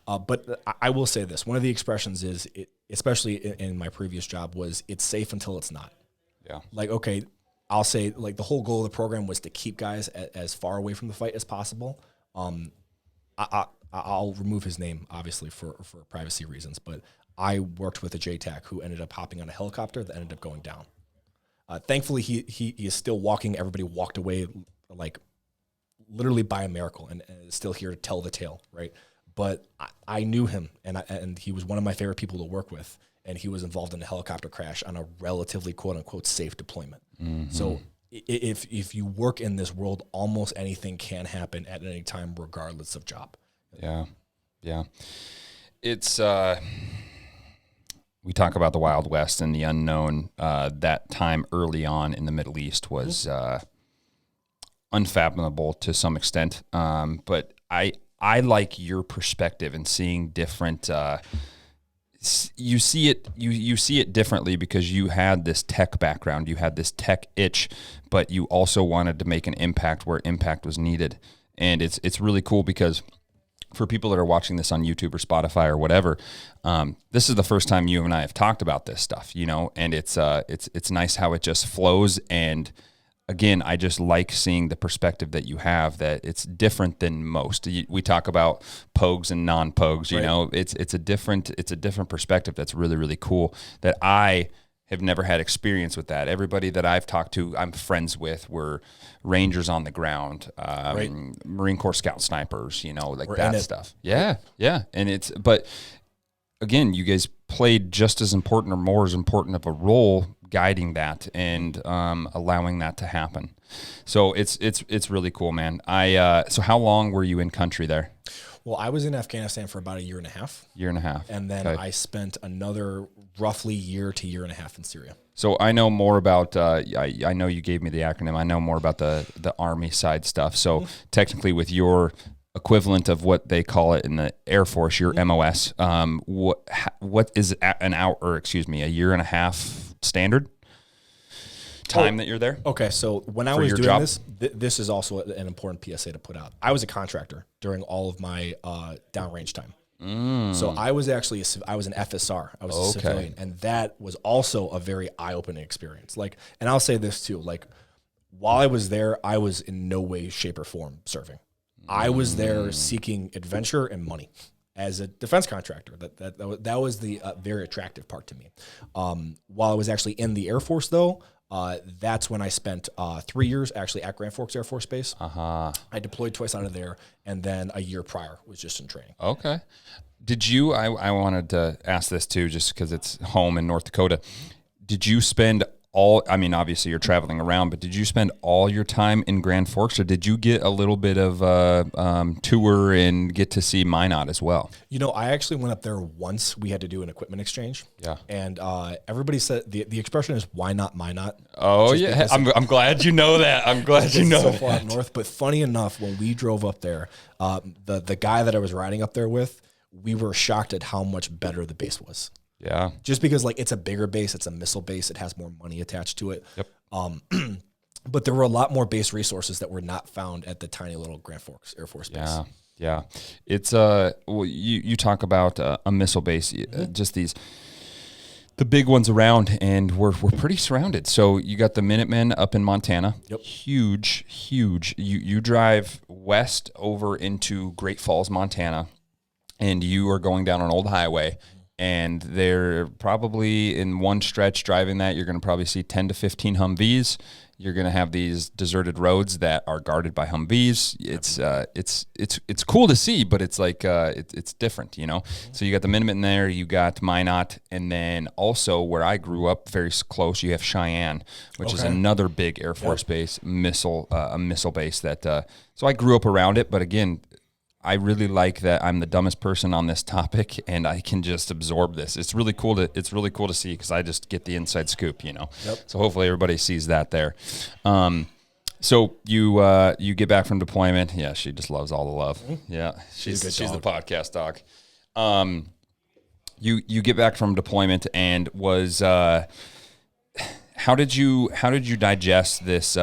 But I will say this. One of the expressions is, especially in my previous job, was it's safe until it's not. Yeah. Like, okay, I'll say, like, the whole goal of the program was to keep guys as far away from the fight as possible. I'll remove his name, obviously, for privacy reasons, but I worked with a JTAC who ended up hopping on a helicopter that ended up going down. Thankfully, he is still walking. Everybody walked away, like, literally by a miracle, and is still here to tell the tale, right? But I knew him, and he was one of my favorite people to work with, and he was involved in a helicopter crash on a relatively quote-unquote safe deployment. Mm-hmm. So if you work in this world, almost anything can happen at any time, regardless of job. Yeah, yeah. It's we talk about the Wild West and the unknown. That time early on in the Middle East was unfathomable to some extent. But I like your perspective and seeing different. You see it differently because you had this tech background, you had this tech itch, but you also wanted to make an impact where impact was needed, and it's really cool because for people that are watching this on YouTube or Spotify or whatever, this is the first time you and I have talked about this stuff, you know, and it's nice how it just flows. And again, I just like seeing the perspective that you have, that it's different than most. We talk about pogues and non-pogues, you know, it's a different perspective. That's really, really cool, that I have never had experience with that. Everybody that I've talked to, I'm friends with, were Rangers on the ground, Marine Corps Scout snipers, you know, like that stuff. Yeah. Yeah. And but again, you guys played just as important or more as important of a role guiding that and allowing that to happen. So it's really cool, man. So how long were you in country there? Well, I was in Afghanistan for about a year and a half. And then I spent another roughly year to year and a half in Syria. So I know more about, I know you gave me the acronym. I know more about the Army side stuff. So technically with your equivalent of what they call it in the Air Force, your MOS, what is a year and a half standard time that you're there? Okay, so when I was doing this is also an important PSA to put out. I was a contractor during all of my downrange time. So I was an FSR. I was a civilian, and that was also a very eye-opening experience. Like, and I'll say this too, like, while I was there, I was in no way, shape, or form serving. I was there seeking adventure and money as a defense contractor. That was the very attractive part to me. While I was actually in the Air Force, though, that's when I spent 3 years actually at Grand Forks Air Force Base. I deployed twice out of there, and then a year prior was just in training. Okay. Did you, I wanted to ask this too, just because it's home in North Dakota. Did you spend I mean, obviously you're traveling around, but did you spend all your time in Grand Forks, or did you get a little bit of tour and get to see Minot as well? You know, I actually went up there once. We had to do an equipment exchange. Yeah. And everybody said the expression is, why not Minot? Oh, yeah. I'm glad you know that. I'm glad you know so that. far up north. But funny enough, when we drove up there, the guy that I was riding up there with, we were shocked at how much better the base was. Yeah. Just because, like, it's a bigger base, it's a missile base, it has more money attached to it. Yep. But there were a lot more base resources that were not found at the tiny little Grand Forks Air Force Base. Yeah. Yeah. It's well, you talk about a missile base, just the big ones around, and we're pretty surrounded. So you got the Minutemen up in Montana. Yep. Huge. You drive west over into Great Falls, Montana, and you are going down an old highway. And they're probably in one stretch driving that, you're going to probably see 10 to 15 Humvees. You're going to have these deserted roads that are guarded by Humvees. It's cool to see, but it's like it's different, you know. So you got the Minutemen there, you got Minot, and then also where I grew up, very close, you have Cheyenne, which is another big Air Force base, a missile base that. So I grew up around it, but again, I really like that I'm the dumbest person on this topic, and I can just absorb this. It's really cool to see, because I just get the inside scoop, you know. Yep. So hopefully everybody sees that there. So you get back from deployment. Yeah, she just loves all the love. Yeah, she's the podcast dog. You get back from deployment, and was how did you digest this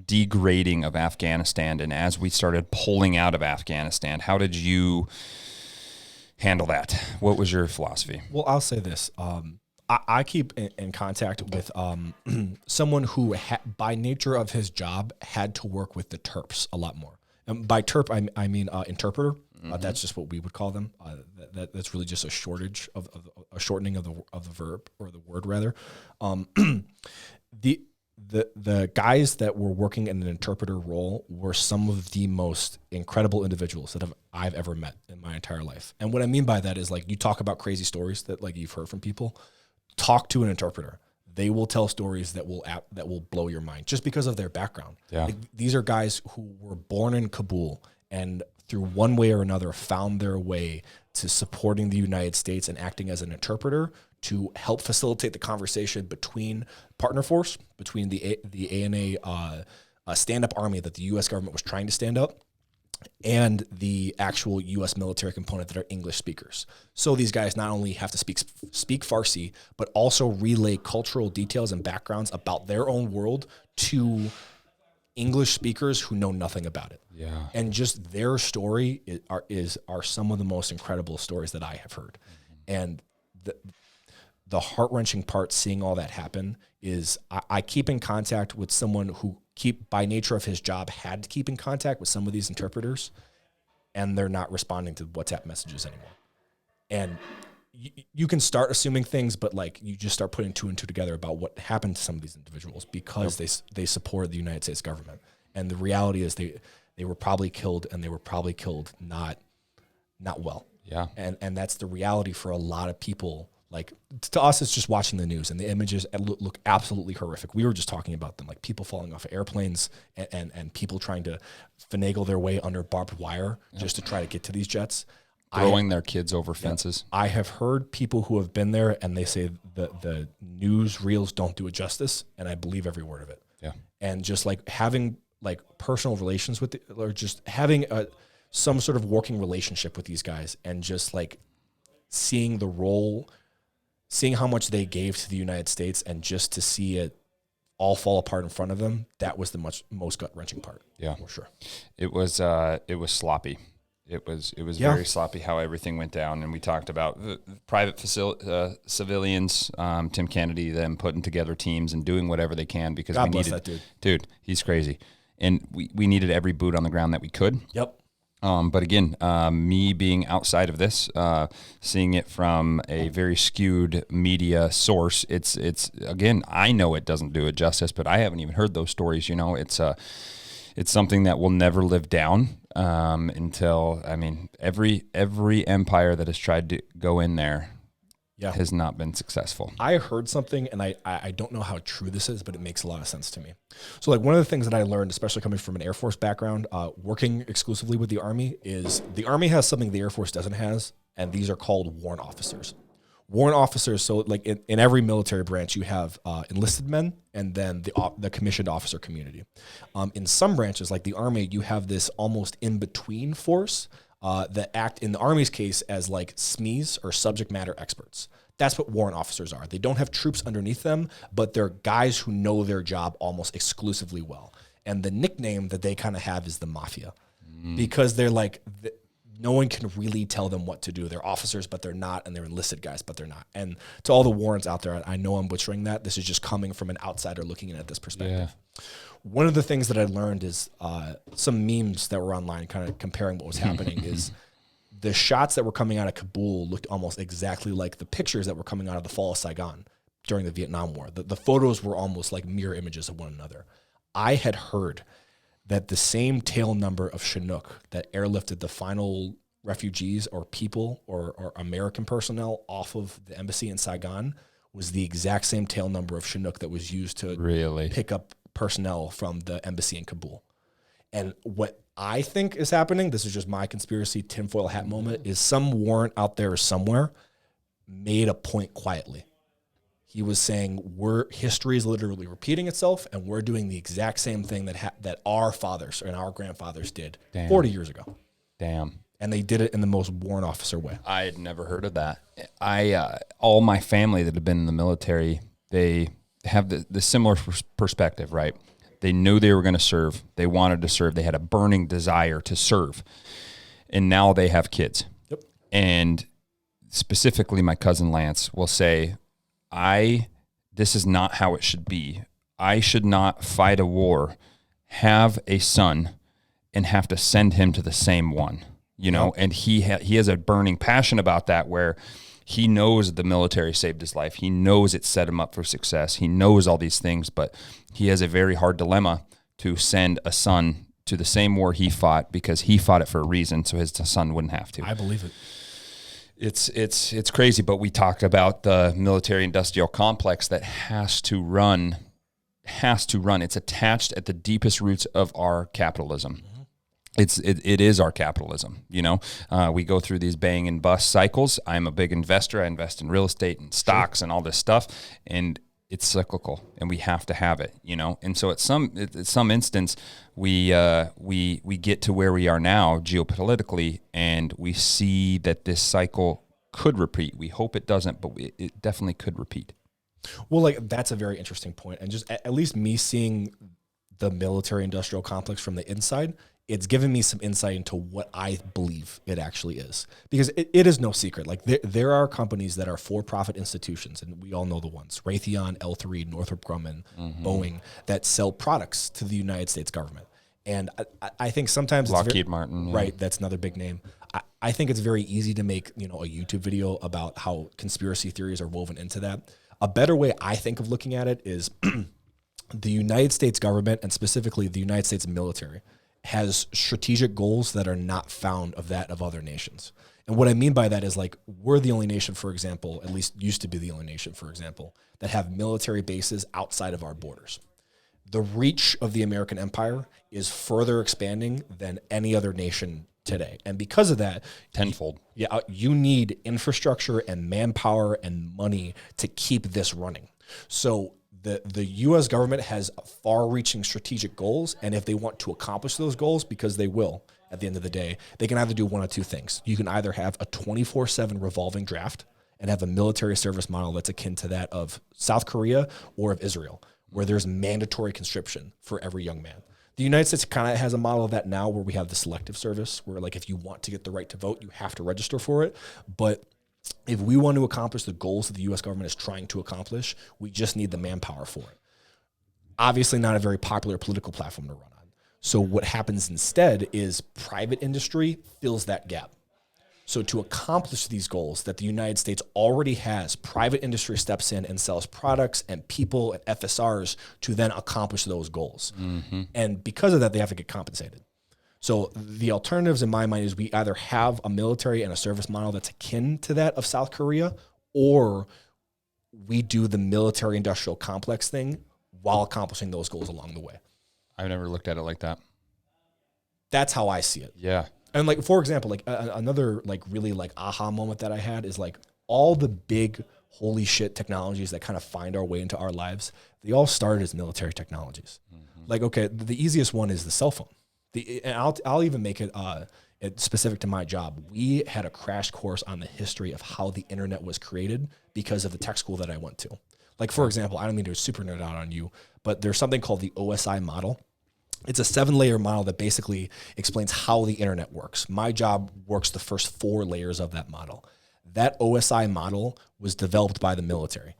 degrading of Afghanistan, and as we started pulling out of Afghanistan, how did you handle that? What was your philosophy? Well, I'll say this. I keep in contact with someone who, by nature of his job, had to work with the Terps a lot more. And by Terp, I mean interpreter. That's just what we would call them. That's really just a shortening of the verb, or the word rather. The guys that were working in an interpreter role were some of the most incredible individuals that I've ever met in my entire life. And what I mean by that is, like, you talk about crazy stories that, like, you've heard from people. Talk to an interpreter. They will tell stories that will blow your mind just because of their background. Yeah. Like, these are guys who were born in Kabul and through one way or another found their way to supporting the United States and acting as an interpreter to help facilitate the conversation between partner force, between the ANA stand-up army that the U.S. government was trying to stand up, and the actual U.S. military component that are English speakers. So these guys not only have to speak Farsi, but also relay cultural details and backgrounds about their own world to English speakers who know nothing about it. Yeah. And just their story are some of the most incredible stories that I have heard. And the heart-wrenching part, seeing all that happen, is I keep in contact with someone who by nature of his job, had to keep in contact with some of these interpreters, and they're not responding to WhatsApp messages anymore. And you can start assuming things, but, like, you just start putting two and two together about what happened to some of these individuals because they support the United States government. And the reality is they were probably killed, and they were probably killed not well. Yeah. And that's the reality for a lot of people. Like, to us, it's just watching the news, and the images look absolutely horrific. We were just talking about them, like people falling off of airplanes and people trying to finagle their way under barbed wire just to try to get to these jets. Throwing their kids over fences. I have heard people who have been there, and they say the news reels don't do it justice, and I believe every word of it. Yeah. And just, like, having, like, personal relations with or just having some sort of working relationship with these guys, and just, like, seeing how much they gave to the United States, and just to see it all fall apart in front of them, that was the most gut-wrenching part. Yeah, for sure. It was sloppy. It was very sloppy how everything went down, and we talked about the private civilians, Tim Kennedy, them putting together teams and doing whatever they can because God bless that dude. Dude, he's crazy, and we needed every boot on the ground that we could. Yep. But again, me being outside of this, seeing it from a very skewed media source, it's again, I know it doesn't do it justice, but I haven't even heard those stories. You know, it's something that will never live down until, I mean, every empire that has tried to go in there has not been successful. I heard something, and I don't know how true this is, but it makes a lot of sense to me. So like one of the things that I learned, especially coming from an Air Force background, working exclusively with the Army, is the Army has something the Air Force doesn't have, and these are called warrant officers. Warrant officers, so like in every military branch, you have enlisted men and then the commissioned officer community. In some branches, like the Army, you have this almost in-between force that act, in the Army's case, as like SMEs or subject matter experts. That's what warrant officers are. They don't have troops underneath them, but they're guys who know their job almost exclusively well. And the nickname that they kind of have is the Mafia, because they're like, no one can really tell them what to do. They're officers, but they're not, and they're enlisted guys, but they're not. And to all the warrants out there, I know I'm butchering that. This is just coming from an outsider looking in at this perspective. Yeah. One of the things that I learned is some memes that were online kind of comparing what was happening is the shots that were coming out of Kabul looked almost exactly like the pictures that were coming out of the fall of Saigon during the Vietnam War. The photos were almost like mirror images of one another. I had heard that the same tail number of Chinook that airlifted the final refugees or people or American personnel off of the embassy in Saigon was the exact same tail number of Chinook that was used to pick up personnel from the embassy in Kabul. And what I think is happening, this is just my conspiracy tinfoil hat moment, is some warrant out there somewhere made a point quietly. He was saying history is literally repeating itself, and we're doing the exact same thing that our fathers and our grandfathers did 40 years ago. Damn. And they did it in the most warrant officer way. I had never heard of that. All my family that have been in the military, they have the similar perspective, right? They knew they were going to serve. They wanted to serve. They had a burning desire to serve. And now they have kids. Yep. And specifically my cousin Lance will say, this is not how it should be. I should not fight a war, have a son, and have to send him to the same one, you know? Yep. And he has a burning passion about that, where he knows the military saved his life. He knows it set him up for success. He knows all these things, but he has a very hard dilemma to send a son to the same war he fought, because he fought it for a reason, so his son wouldn't have to. I believe it. It's crazy, but we talked about the military-industrial complex that has to run. It's attached at the deepest roots of our capitalism. It is our capitalism. You know, we go through these bang and bust cycles. I'm a big investor. I invest in real estate and stocks and all this stuff, and it's cyclical, and we have to have it. You know, and so at some instance, we get to where we are now geopolitically, and we see that this cycle could repeat. We hope it doesn't, but it definitely could repeat. Well, like that's a very interesting point, and just at least me seeing the military-industrial complex from the inside, it's given me some insight into what I believe it actually is. Because it is no secret. Like there are companies that are for-profit institutions, and we all know the ones, Raytheon, L3, Northrop Grumman, Boeing, that sell products to the United States government. And I think sometimes Lockheed Martin. Yeah. Right, that's another big name. I think it's very easy to make, a YouTube video about how conspiracy theories are woven into that. A better way I think of looking at it is the United States government, and specifically the United States military, has strategic goals that are not found of other nations. And what I mean by that is, like, we're the only nation, for example, at least used to be the only nation, for example, that have military bases outside of our borders. The reach of the American empire is further expanding than any other nation today. And because of that, tenfold. You need infrastructure and manpower and money to keep this running. So the U.S. government has far-reaching strategic goals, and if they want to accomplish those goals, because they will at the end of the day, they can either do one of two things. You can either have a 24/7 revolving draft and have a military service model that's akin to that of South Korea or of Israel, where there's mandatory conscription for every young man. The United States kind of has a model of that now, where we have the selective service, where, like, if you want to get the right to vote, you have to register for it. But if we want to accomplish the goals that the U.S. government is trying to accomplish, we just need the manpower for it. Obviously not a very popular political platform to run on. So what happens instead is private industry fills that gap. So to accomplish these goals that the United States already has, private industry steps in and sells products and people and FSRs to then accomplish those goals. And because of that, they have to get compensated. So the alternatives in my mind is we either have a military and a service model that's akin to that of South Korea, or we do the military industrial complex thing while accomplishing those goals along the way. I've never looked at it like that. That's how I see it. Yeah. And like, for example, like another like really like aha moment that I had is like all the big holy shit technologies that kind of find our way into our lives, they all started as military technologies. Mm-hmm. Like, okay, the easiest one is the cell phone. And I'll even make it specific to my job. We had a crash course on the history of how the internet was created because of the tech school that I went to. Like, for example, I don't mean to super nerd out on you, but there's something called the OSI model. It's a 7-layer model that basically explains how the internet works. My job works the first 4 layers of that model. That OSI model was developed by the military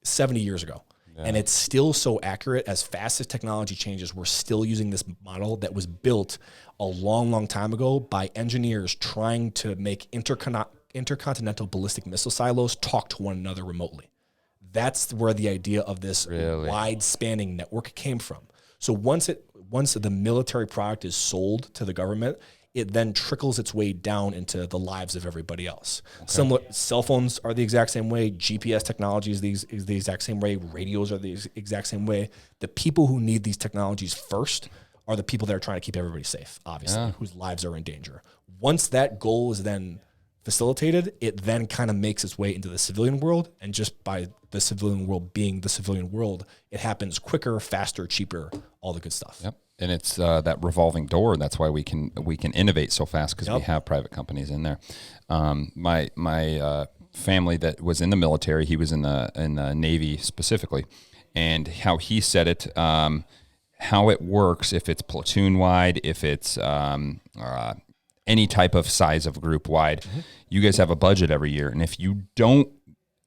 70 years ago. Yeah. And it's still so accurate. As fast as technology changes, we're still using this model that was built a long, long time ago by engineers trying to make intercontinental ballistic missile silos talk to one another remotely. That's where the idea of this wide-spanning network came from. So once the military product is sold to the government, it then trickles its way down into the lives of everybody else. Okay. Similar, cell phones are the exact same way. GPS technology is the exact same way. Radios are the exact same way. The people who need these technologies first are the people that are trying to keep everybody safe, obviously, whose lives are in danger. Once that goal is then facilitated, it then kind of makes its way into the civilian world. And just by the civilian world being the civilian world, it happens quicker, faster, cheaper, all the good stuff. Yep. And it's that revolving door. That's why we can innovate so fast, because we have private companies in there. My family that was in the military, he was in the Navy specifically, and how he said it, how it works if it's platoon wide, if it's any type of size of group wide, you guys have a budget every year, and if you don't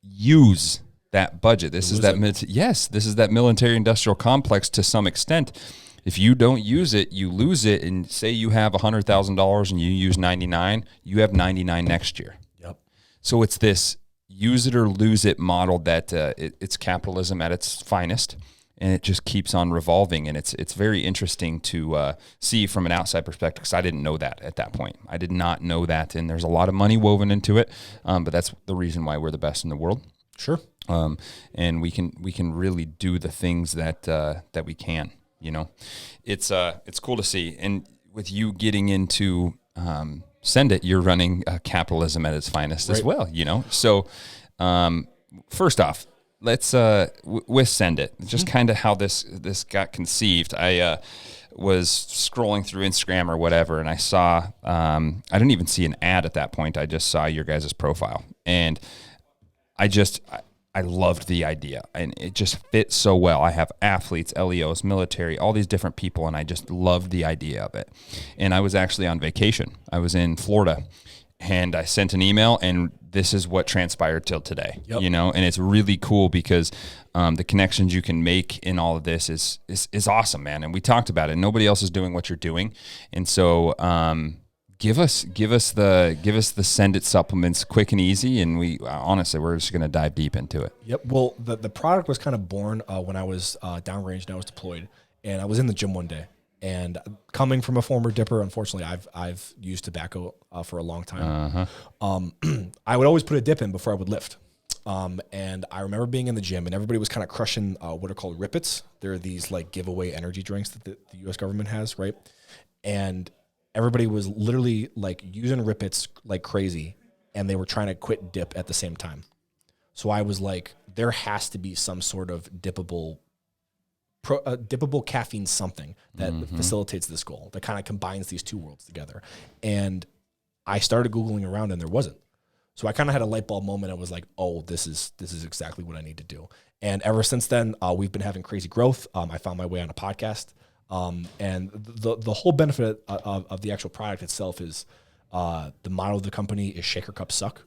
use that budget, this is that military industrial complex to some extent. If you don't use it, you lose it. And say you have $100,000 and you use 99, you have 99 next year. Yep. So it's this use it or lose it model that it's capitalism at its finest, and it just keeps on revolving. And it's very interesting to see from an outside perspective, because I didn't know that at that point. I did not know that, and there's a lot of money woven into it. But that's the reason why we're the best in the world. Sure. And we can really do the things that we can. You know, it's cool to see. And with you getting into Send It, you're running capitalism at its finest as well, you know. So first off, let's with Send It, just kind of how this got conceived. I was scrolling through Instagram or whatever, and I saw I didn't even see an ad at that point. I just saw your guys' profile, and I loved the idea, and it just fit so well. I have athletes, LEOs, military, all these different people, and I just loved the idea of it. And I was actually on vacation. I was in Florida, and I sent an email, and this is what transpired till today. Yep. You know, and it's really cool because the connections you can make in all of this is awesome, man. And we talked about it. Nobody else is doing what you're doing, and so Give us the Send It supplements quick and easy, and honestly we're just going to dive deep into it. Yep. Well, the product was kind of born when I was downrange and I was deployed, and I was in the gym one day. And coming from a former dipper, unfortunately, I've used tobacco for a long time. I would always put a dip in before I would lift. And I remember being in the gym, and everybody was kind of crushing what are called Rippets. They're these like giveaway energy drinks that the U.S. government has, right? And everybody was literally like using Rippets like crazy, and they were trying to quit dip at the same time. So I was like, there has to be some sort of dippable caffeine something that facilitates this goal, that kind of combines these two worlds together. And I started Googling around, and there wasn't. So I kind of had a light bulb moment. I was like, oh, this is exactly what I need to do. And ever since then, we've been having crazy growth. I found my way on a podcast. And the whole benefit of the actual product itself is the motto of the company is Shaker Cups Suck.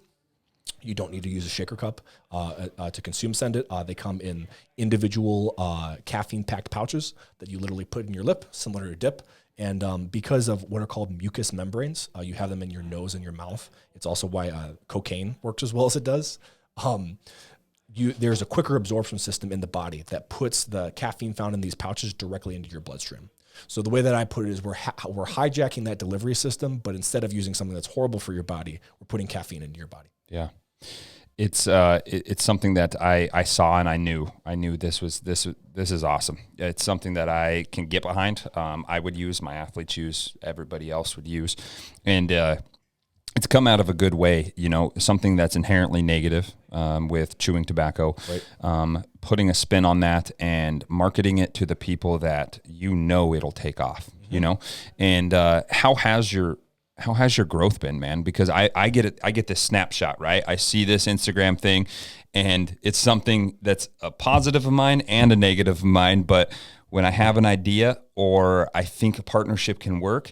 You don't need to use a shaker cup to consume Send It. They come in individual caffeine-packed pouches that you literally put in your lip, similar to dip. And because of what are called mucous membranes, you have them in your nose and your mouth. It's also why cocaine works as well as it does. There's a quicker absorption system in the body that puts the caffeine found in these pouches directly into your bloodstream. So the way that I put it is we're hijacking that delivery system, but instead of using something that's horrible for your body, we're putting caffeine into your body. Yeah. It's something that I saw and I knew this is awesome. It's something that I can get behind. I would use, my athletes use, everybody else would use, and it's come out of a good way. Something that's inherently negative with chewing tobacco, right. Putting a spin on that and marketing it to the people that it'll take off. And how has your growth been, man? Because I get this snapshot, right? I see this Instagram thing and it's something that's a positive of mine and a negative of mine. But when I have an idea or I think a partnership can work,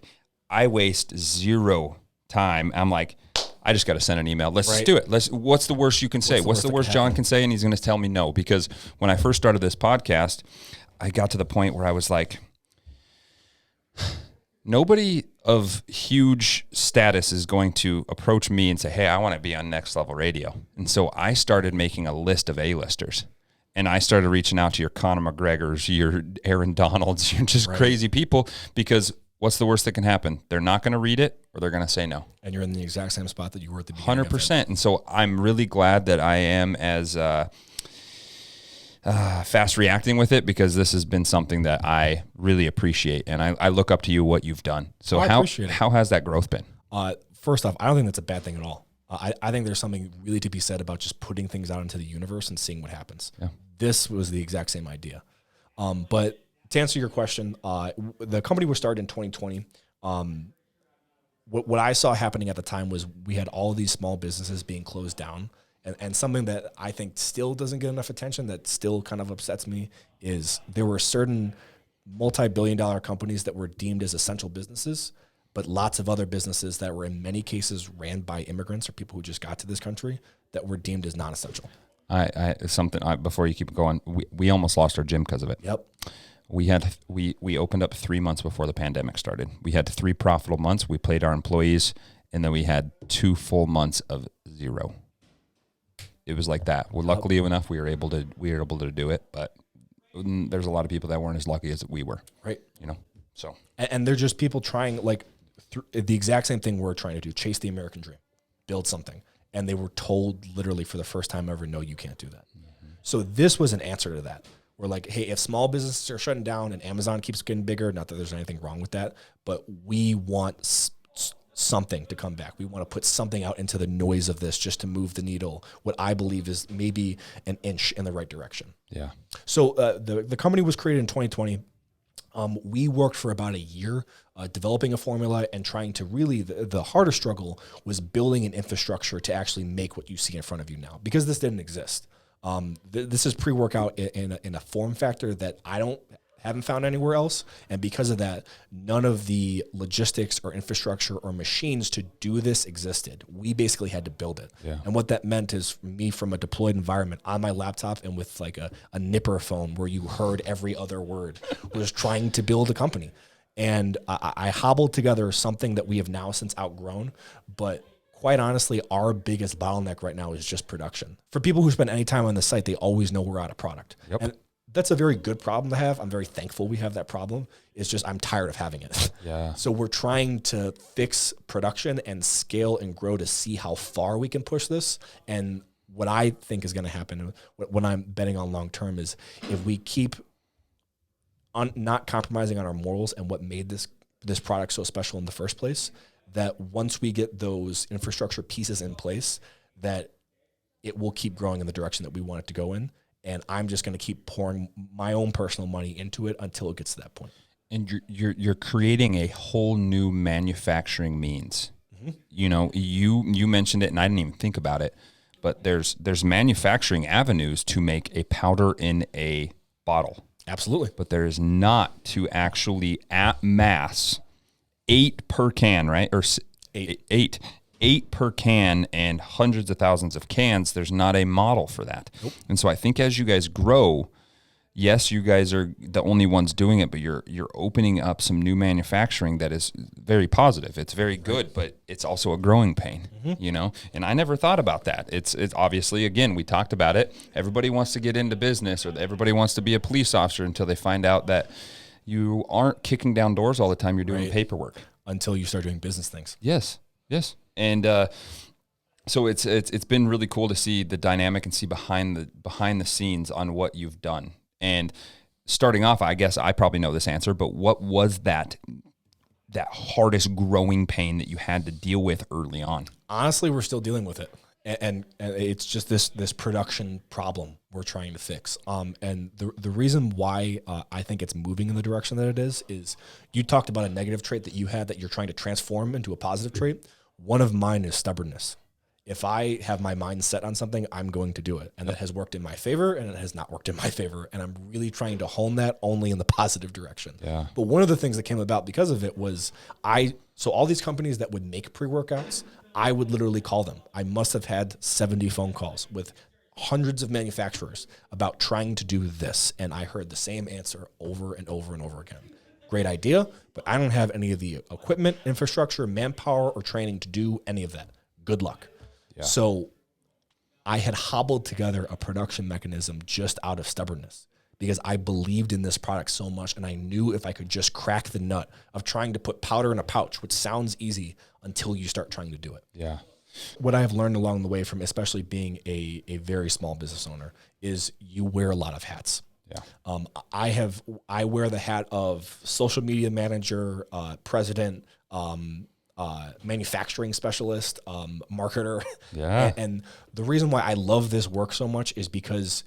I waste zero time. I'm like, I just got to send an email. Let's just do it. What's the worst you can say? What's the worst John can say? And he's going to tell me no. Because when I first started this podcast, I got to the point where I was like, nobody of huge status is going to approach me and say, hey, I want to be on Next Level Radio. And so I started making a list of A-listers. And I started reaching out to your Conor McGregors, your Aaron Donalds, you're just crazy people, because what's the worst that can happen? They're not going to read it or they're going to say no. And you're in the exact same spot that you were at the beginning. 100%. And so I'm really glad that I am as fast reacting with it, because this has been something that I really appreciate. And I look up to you, what you've done. So how has that growth been? First off, I don't think that's a bad thing at all. I think there's something really to be said about just putting things out into the universe and seeing what happens. Yeah. This was the exact same idea. But to answer your question, the company was started in 2020. What I saw happening at the time was we had all of these small businesses being closed down. And something that I think still doesn't get enough attention, that still kind of upsets me, is there were certain multi-billion-dollar companies that were deemed as essential businesses, but lots of other businesses that were in many cases ran by immigrants or people who just got to this country that were deemed as non-essential. Before you keep going, we almost lost our gym because of it. Yep. We opened up 3 months before the pandemic started. We had 3 profitable months. We paid our employees, and then we had 2 full months of zero. It was like that. Well, luckily enough, we were able to do it, but there's a lot of people that weren't as lucky as we were. Right. So. And they're just people trying the exact same thing we're trying to do: chase the American dream, build something. And they were told literally for the first time ever, no, you can't do that. Mm-hmm. So this was an answer to that. We're like, hey, if small businesses are shutting down and Amazon keeps getting bigger, not that there's anything wrong with that, but we want something to come back. We want to put something out into the noise of this just to move the needle, what I believe is maybe an inch in the right direction. Yeah. So the company was created in 2020. We worked for about a year developing a formula and trying to really, the harder struggle was building an infrastructure to actually make what you see in front of you now, because this didn't exist. This is pre-workout in a form factor that haven't found anywhere else. And because of that, none of the logistics or infrastructure or machines to do this existed. We basically had to build it. Yeah. And what that meant is me from a deployed environment on my laptop and with like a nipper phone where you heard every other word, was trying to build a company. And I hobbled together something that we have now since outgrown, but quite honestly, our biggest bottleneck right now is just production. For people who spend any time on the site, they always know we're out of product. Yep. And that's a very good problem to have. I'm very thankful we have that problem. It's just I'm tired of having it. Yeah. So we're trying to fix production and scale and grow to see how far we can push this. And what I think is going to happen, what I'm betting on long term, is if we keep on not compromising on our morals and what made this product so special in the first place, that once we get those infrastructure pieces in place, that it will keep growing in the direction that we want it to go in. And I'm just going to keep pouring my own personal money into it until it gets to that point. And you're creating a whole new manufacturing means. Mm-hmm. You mentioned it, and I didn't even think about it, but there's manufacturing avenues to make a powder in a bottle. Absolutely. But there is not to actually at mass 8 per can, right? Or 8 per can and hundreds of thousands of cans. There's not a model for that. Nope. And so I think as you guys grow, yes, you guys are the only ones doing it, but you're opening up some new manufacturing that is very positive. It's very good, but it's also a growing pain, mm-hmm. And I never thought about that. It's obviously, again, we talked about it. Everybody wants to get into business, or everybody wants to be a police officer until they find out that you aren't kicking down doors all the time. You're doing paperwork. Until you start doing business things. Yes. And So it's been really cool to see the dynamic and see behind the scenes on what you've done. And starting off, I guess I probably know this answer, but what was that hardest growing pain that you had to deal with early on? Honestly, we're still dealing with it. And it's just this production problem we're trying to fix. And the reason why I think it's moving in the direction that it is you talked about a negative trait that you had that you're trying to transform into a positive trait. One of mine is stubbornness. If I have my mind set on something, I'm going to do it. And that has worked in my favor and it has not worked in my favor. And I'm really trying to hone that only in the positive direction. Yeah. But one of the things that came about because of it was so all these companies that would make pre-workouts, I would literally call them. I must have had 70 phone calls with hundreds of manufacturers about trying to do this. And I heard the same answer over and over and over again. Great idea, but I don't have any of the equipment, infrastructure, manpower, or training to do any of that. Good luck. Yeah. So I had hobbled together a production mechanism just out of stubbornness because I believed in this product so much, and I knew if I could just crack the nut of trying to put powder in a pouch, which sounds easy until you start trying to do it. Yeah. What I have learned along the way from especially being a very small business owner is you wear a lot of hats. Yeah. I wear the hat of social media manager, president, manufacturing specialist, marketer. Yeah. And the reason why I love this work so much is because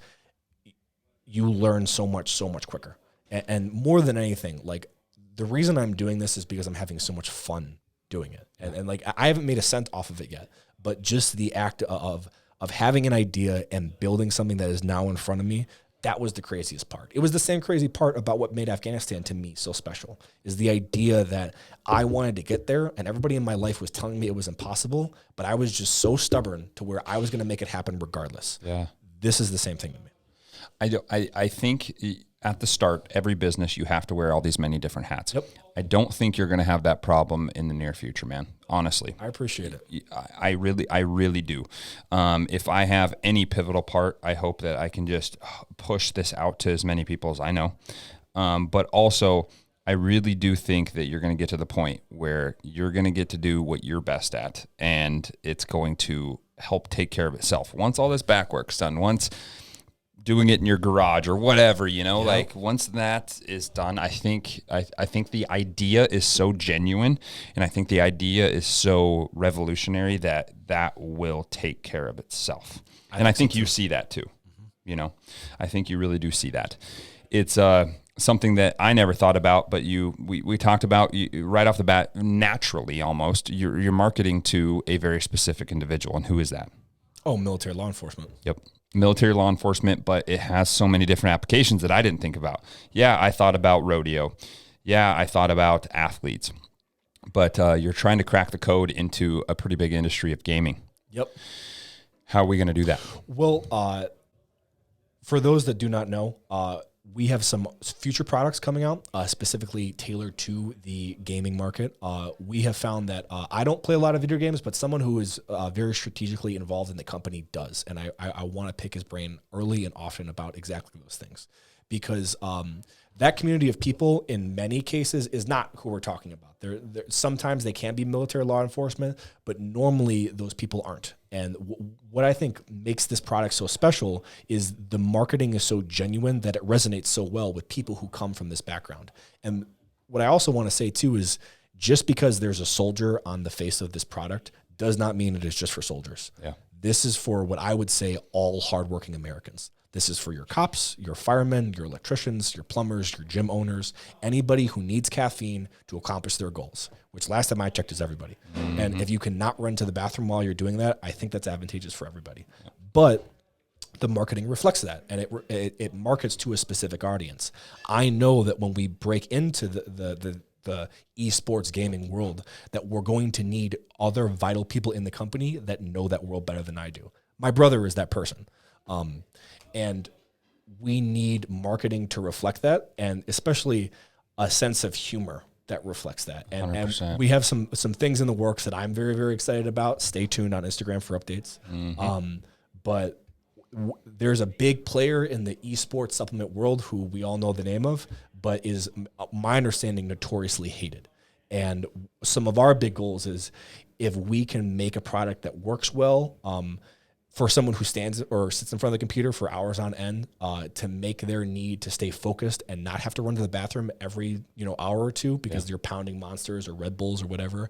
you learn so much quicker. And more than anything, like the reason I'm doing this is because I'm having so much fun doing it. And like, I haven't made a cent off of it yet, but just the act of having an idea and building something that is now in front of me, that was the craziest part. It was the same crazy part about what made Afghanistan to me so special, is the idea that I wanted to get there and everybody in my life was telling me it was impossible, but I was just so stubborn to where I was going to make it happen regardless. Yeah. This is the same thing to me. I think at the start, every business, you have to wear all these many different hats. Yep. I don't think you're going to have that problem in the near future, man. Honestly. I appreciate it. I really do. If I have any pivotal part, I hope that I can just push this out to as many people as I know. But also, I really do think that you're going to get to the point where you're going to get to do what you're best at, and it's going to help take care of itself. Once all this back work's done, once doing it in your garage or whatever, like once that is done, I think the idea is so genuine, and I think the idea is so revolutionary that will take care of itself. I think you see that too. Mm-hmm. I think you really do see that. It's something that I never thought about, but we talked about right off the bat, naturally almost, you're marketing to a very specific individual. And who is that? Oh, military law enforcement. Yep. Military law enforcement, but it has so many different applications that I didn't think about. Yeah, I thought about rodeo. Yeah, I thought about athletes. But you're trying to crack the code into a pretty big industry of gaming. Yep. How are we going to do that? Well, for those that do not know, we have some future products coming out, specifically tailored to the gaming market. We have found that I don't play a lot of video games, but someone who is very strategically involved in the company does. And I want to pick his brain early and often about exactly those things. Because that community of people, in many cases, is not who we're talking about. Sometimes they can be military law enforcement, but normally those people aren't. And what I think makes this product so special is the marketing is so genuine that it resonates so well with people who come from this background. And what I also want to say too is just because there's a soldier on the face of this product does not mean it is just for soldiers. Yeah. This is for what I would say all hardworking Americans. This is for your cops, your firemen, your electricians, your plumbers, your gym owners, anybody who needs caffeine to accomplish their goals, which last time I checked is everybody. Mm-hmm. And if you cannot run to the bathroom while you're doing that, I think that's advantageous for everybody. Yeah. But the marketing reflects that, and it markets to a specific audience. I know that when we break into the esports gaming world, that we're going to need other vital people in the company that know that world better than I do. My brother is that person. And we need marketing to reflect that, and especially a sense of humor that reflects that. And we have some things in the works that I'm very, very excited about. Stay tuned on Instagram for updates. Mm-hmm. But there's a big player in the esports supplement world who we all know the name of, but is, my understanding, notoriously hated. And some of our big goals is if we can make a product that works well, for someone who stands or sits in front of the computer for hours on end, to make their need to stay focused and not have to run to the bathroom every hour or two because you're pounding Monsters or Red Bulls or whatever,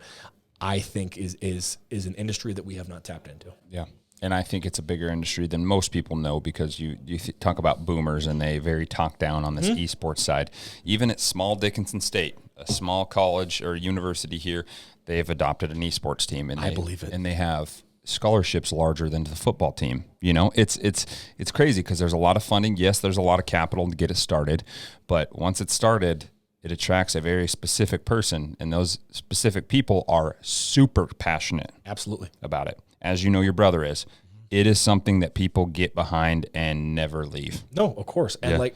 I think is an industry that we have not tapped into. Yeah. And I think it's a bigger industry than most people know, because you talk about boomers and they very talk down on this esports side. Even at small Dickinson State, a small college or university here, they've adopted an esports team, and I believe it. And they have scholarships larger than the football team. It's crazy because there's a lot of funding. Yes, there's a lot of capital to get it started, but once it's started, it attracts a very specific person, and those specific people are super passionate. Absolutely. About it. As you know, your brother is. It is something that people get behind and never leave. No, of course. And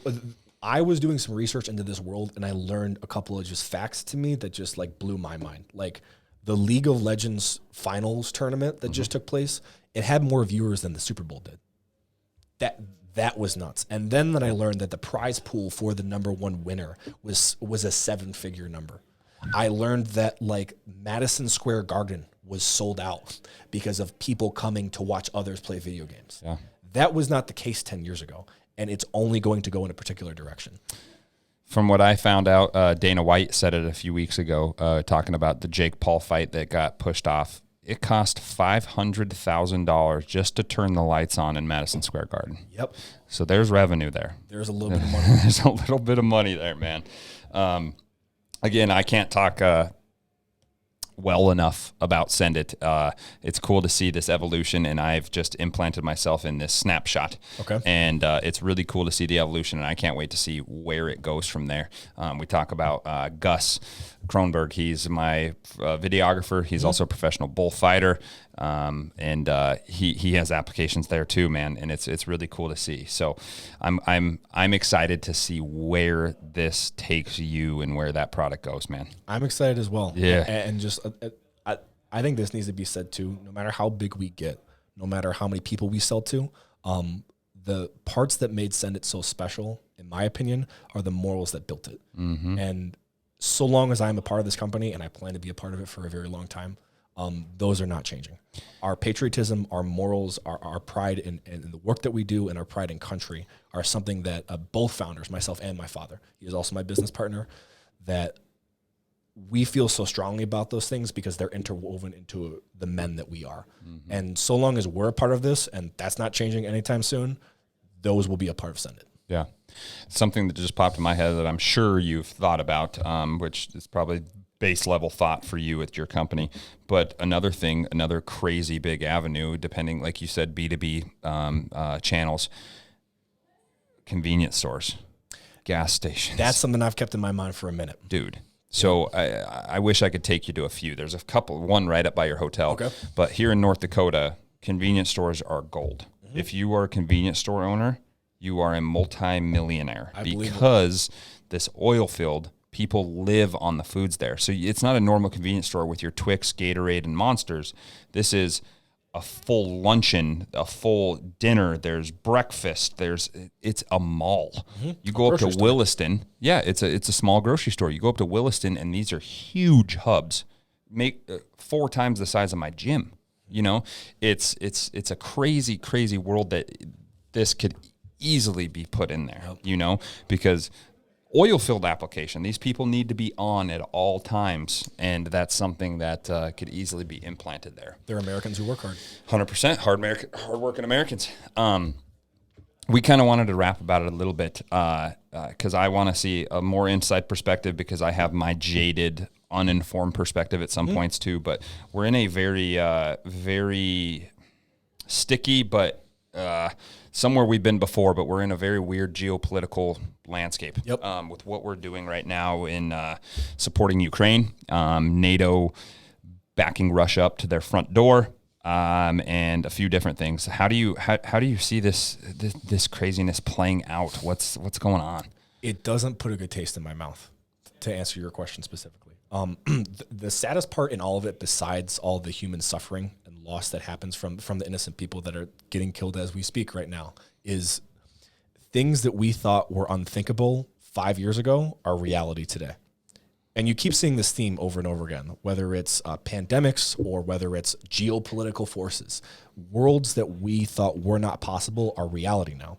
I was doing some research into this world, and I learned a couple of just facts to me that just blew my mind. Like the League of Legends finals tournament that just took place, it had more viewers than the Super Bowl did. That was nuts. And then I learned that the prize pool for the number one winner was a 7-figure number. I learned that Madison Square Garden was sold out because of people coming to watch others play video games. Yeah. That was not the case 10 years ago, and it's only going to go in a particular direction. From what I found out, Dana White said it a few weeks ago, talking about the Jake Paul fight that got pushed off. It cost $500,000 just to turn the lights on in Madison Square Garden. Yep. So there's revenue there. There's a little bit of money. There's a little bit of money there, man. Again, I can't talk well enough about Send It. It's cool to see this evolution, and I've just implanted myself in this snapshot. Okay. And it's really cool to see the evolution, and I can't wait to see where it goes from there. We talk about Gus Kronberg. He's my videographer. He's also a professional bullfighter, and he has applications there too, man. And it's really cool to see. So I'm excited to see where this takes you and where that product goes, man. I'm excited as well. Yeah. And just I think this needs to be said too. No matter how big we get, no matter how many people we sell to, the parts that made Send It so special, in my opinion, are the morals that built it. Mm-hmm. And so long as I'm a part of this company, and I plan to be a part of it for a very long time, those are not changing. Our patriotism, our morals, our pride in the work that we do, and our pride in country are something that both founders, myself and my father, he is also my business partner, that we feel so strongly about those things because they're interwoven into the men that we are. Mm-hmm. And so long as we're a part of this, and that's not changing anytime soon, those will be a part of Send It. Yeah. Something that just popped in my head that I'm sure you've thought about, which is probably base level thought for you at your company. But another crazy big avenue, depending, like you said, B2B channels, convenience stores, gas stations. That's something I've kept in my mind for a minute. Dude. So I wish I could take you to a few. There's a couple, one right up by your hotel. Okay. But here in North Dakota, convenience stores are gold. Mm-hmm. If you are a convenience store owner, you are a multi-millionaire because this oil field, people live on the foods there. So it's not a normal convenience store with your Twix, Gatorade, and Monsters. This is a full luncheon, a full dinner. There's breakfast. It's a mall. Mm-hmm. You go up to Williston. Yeah, it's a small grocery store. You go up to Williston, and these are huge hubs. Make 4 times the size of my gym. It's a crazy, crazy world that this could easily be put in there, because oil field application, these people need to be on at all times, and that's something that could easily be implanted there. They're Americans who work hard. 100% hard-working Americans. We kind of wanted to rap about it a little bit because I want to see a more inside perspective, because I have my jaded, uninformed perspective at some points too, but we're in a very, very sticky, but somewhere we've been before, but we're in a very weird geopolitical landscape. Yep. With what we're doing right now in supporting Ukraine, NATO backing Russia up to their front door, and a few different things. How do you see this craziness playing out? What's going on? It doesn't put a good taste in my mouth, to answer your question specifically. The saddest part in all of it, besides all the human suffering and loss that happens from the innocent people that are getting killed as we speak right now, is things that we thought were unthinkable 5 years ago are reality today. And you keep seeing this theme over and over again, whether it's pandemics or whether it's geopolitical forces. Worlds that we thought were not possible are reality now.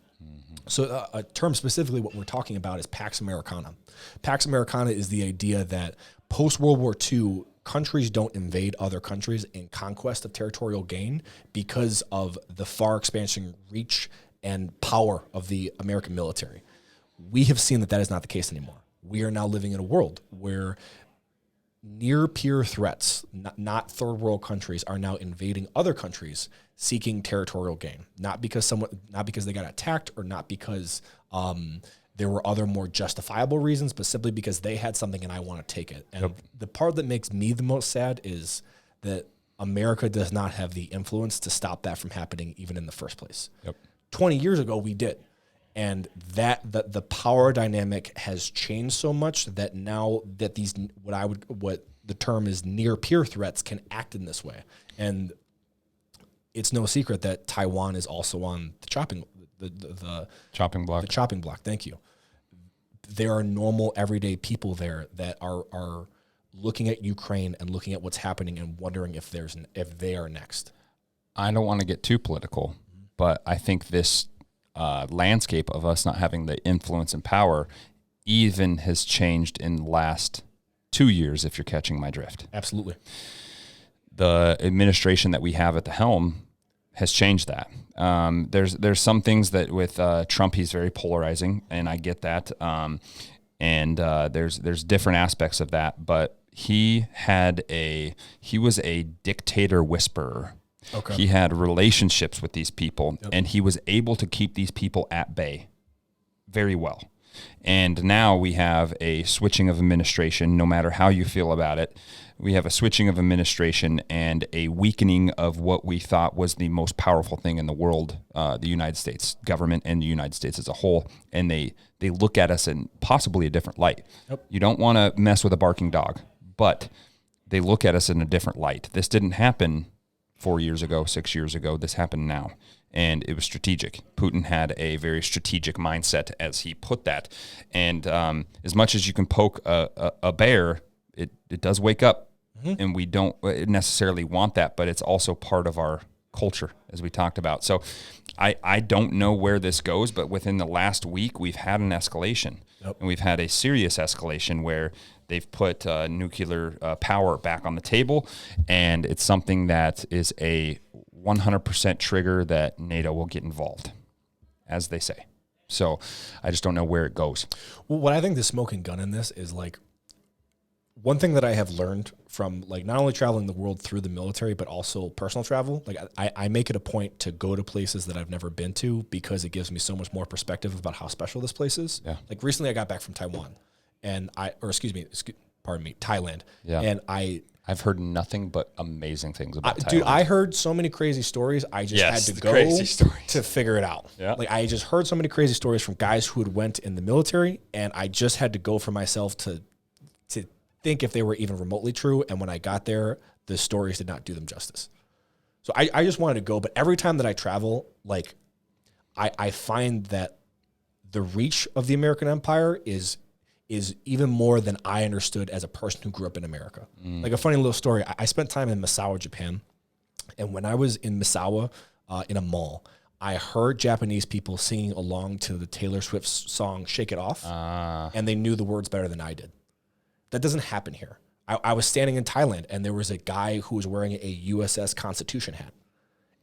So a term specifically what we're talking about is Pax Americana. Pax Americana is the idea that post-World War II, countries don't invade other countries in conquest of territorial gain because of the far expansion reach and power of the American military. We have seen that is not the case anymore. We are now living in a world where near peer threats, not third world countries, are now invading other countries seeking territorial gain, not because they got attacked or not because there were other more justifiable reasons, but simply because they had something and I want to take it. And the part that makes me the most sad is that America does not have the influence to stop that from happening even in the first place. 20 years ago, we did. And the power dynamic has changed so much that now that these what the term is near peer threats can act in this way. And it's no secret that Taiwan is also on the chopping block. The chopping block. Thank you. There are normal everyday people there that are looking at Ukraine and looking at what's happening and wondering if they are next. I don't want to get too political, but I think this landscape of us not having the influence and power even has changed in the last 2 years, if you're catching my drift. Absolutely. The administration that we have at the helm has changed that. There's some things that with Trump, he's very polarizing, and I get that. There's different aspects of that, but he was a dictator whisperer. Okay. He had relationships with these people, and he was able to keep these people at bay very well. And now we have a switching of administration, no matter how you feel about it. We have a switching of administration and a weakening of what we thought was the most powerful thing in the world, the United States government and the United States as a whole. And they look at us in possibly a different light. You don't want to mess with a barking dog, but they look at us in a different light. This didn't happen 4 years ago, 6 years ago. This happened now. And it was strategic. Putin had a very strategic mindset, as he put that. And as much as you can poke a bear, it does wake up. And we don't necessarily want that, but it's also part of our culture, as we talked about. So I don't know where this goes, but within the last week, we've had an escalation. And we've had a serious escalation where they've put nuclear power back on the table, and it's something that is a 100% trigger that NATO will get involved, as they say. So I just don't know where it goes. Well, what I think the smoking gun in this is like, one thing that I have learned from like not only traveling the world through the military, but also personal travel, like I make it a point to go to places that I've never been to because it gives me so much more perspective about how special this place is. Yeah. Like recently I got back from Taiwan Thailand. Yeah. And I've heard nothing but amazing things about Thailand. Dude, I heard so many crazy stories. I just had to go to figure it out. Yeah. Like I just heard so many crazy stories from guys who had went in the military, and I just had to go for myself to think if they were even remotely true. And when I got there, the stories did not do them justice. So I just wanted to go. But every time that I travel, like I find that the reach of the American empire is even more than I understood as a person who grew up in America. Like a funny little story. I spent time in Misawa, Japan. And when I was in Misawa, in a mall, I heard Japanese people singing along to the Taylor Swift song, Shake It Off. And they knew the words better than I did. That doesn't happen here. I was standing in Thailand, and there was a guy who was wearing a USS Constitution hat.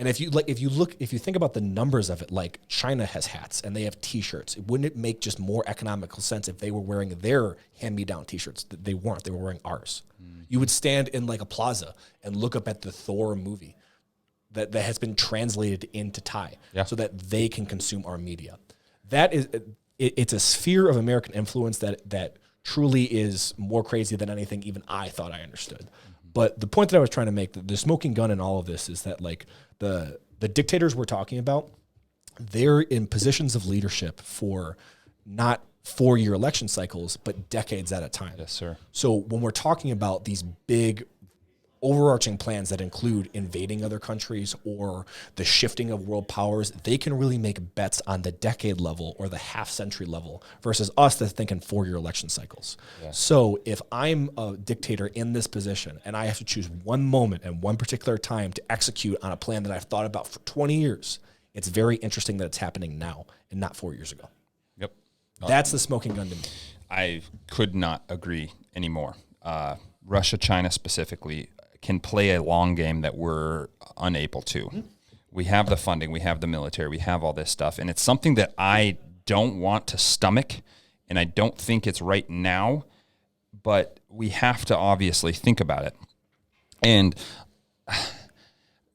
And if you think about the numbers of it, like China has hats and they have T-shirts. Wouldn't it make just more economical sense if they were wearing their hand-me-down T-shirts? They weren't. They were wearing ours. You would stand in like a plaza and look up at the Thor movie that has been translated into Thai, so that they can consume our media. That is, it's a sphere of American influence that truly is more crazy than anything even I thought I understood. But the point that I was trying to make, the smoking gun in all of this is that like the dictators we're talking about, they're in positions of leadership for not 4-year election cycles, but decades at a time. Yes, sir. So when we're talking about these big overarching plans that include invading other countries or the shifting of world powers, they can really make bets on the decade level or the half-century level versus us that's thinking 4-year election cycles. Yeah. So if I'm a dictator in this position and I have to choose one moment and one particular time to execute on a plan that I've thought about for 20 years, it's very interesting that it's happening now and not 4 years ago. Yep. That's the smoking gun to me. I could not agree anymore. Russia, China specifically, can play a long game that we're unable to. Mm-hmm. We have the funding, we have the military, we have all this stuff, and it's something that I don't want to stomach, and I don't think it's right now, but we have to obviously think about it. And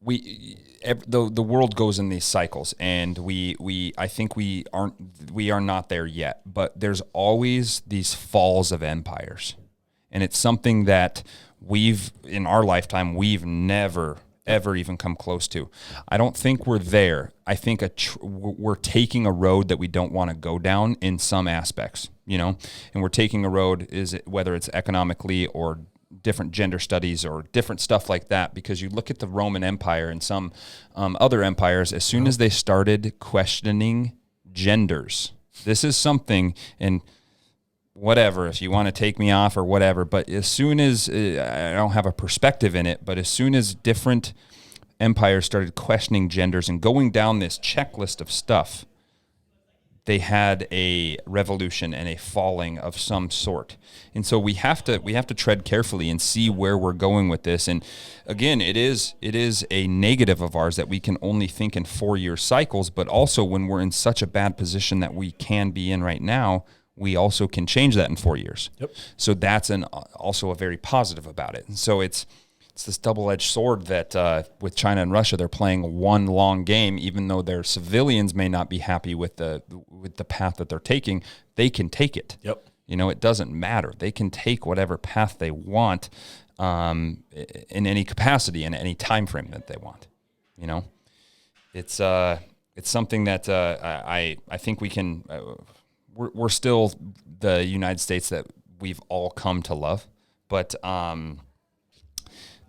the world goes in these cycles, and I think we are not there yet, but there's always these falls of empires, and it's something that in our lifetime, we've never, ever even come close to. I don't think we're there. I think we're taking a road that we don't want to go down in some aspects, and we're taking a road, whether it's economically or different gender studies or different stuff like that, because you look at the Roman Empire and some other empires, as soon as they started questioning genders, this is something, and whatever, if you want to take me off or whatever, but as soon as, I don't have a perspective in it, but as soon as different empires started questioning genders and going down this checklist of stuff, they had a revolution and a falling of some sort. And so we have to tread carefully and see where we're going with this. And again, it is a negative of ours that we can only think in 4-year cycles, but also when we're in such a bad position that we can be in right now, we also can change that in 4 years. Yep. So that's also a very positive about it. And so it's this double-edged sword that with China and Russia, they're playing one long game, even though their civilians may not be happy with the path that they're taking. They can take it. Yep. It doesn't matter. They can take whatever path they want in any capacity, in any time frame that they want. It's something that I think we can. We're still the United States that we've all come to love, but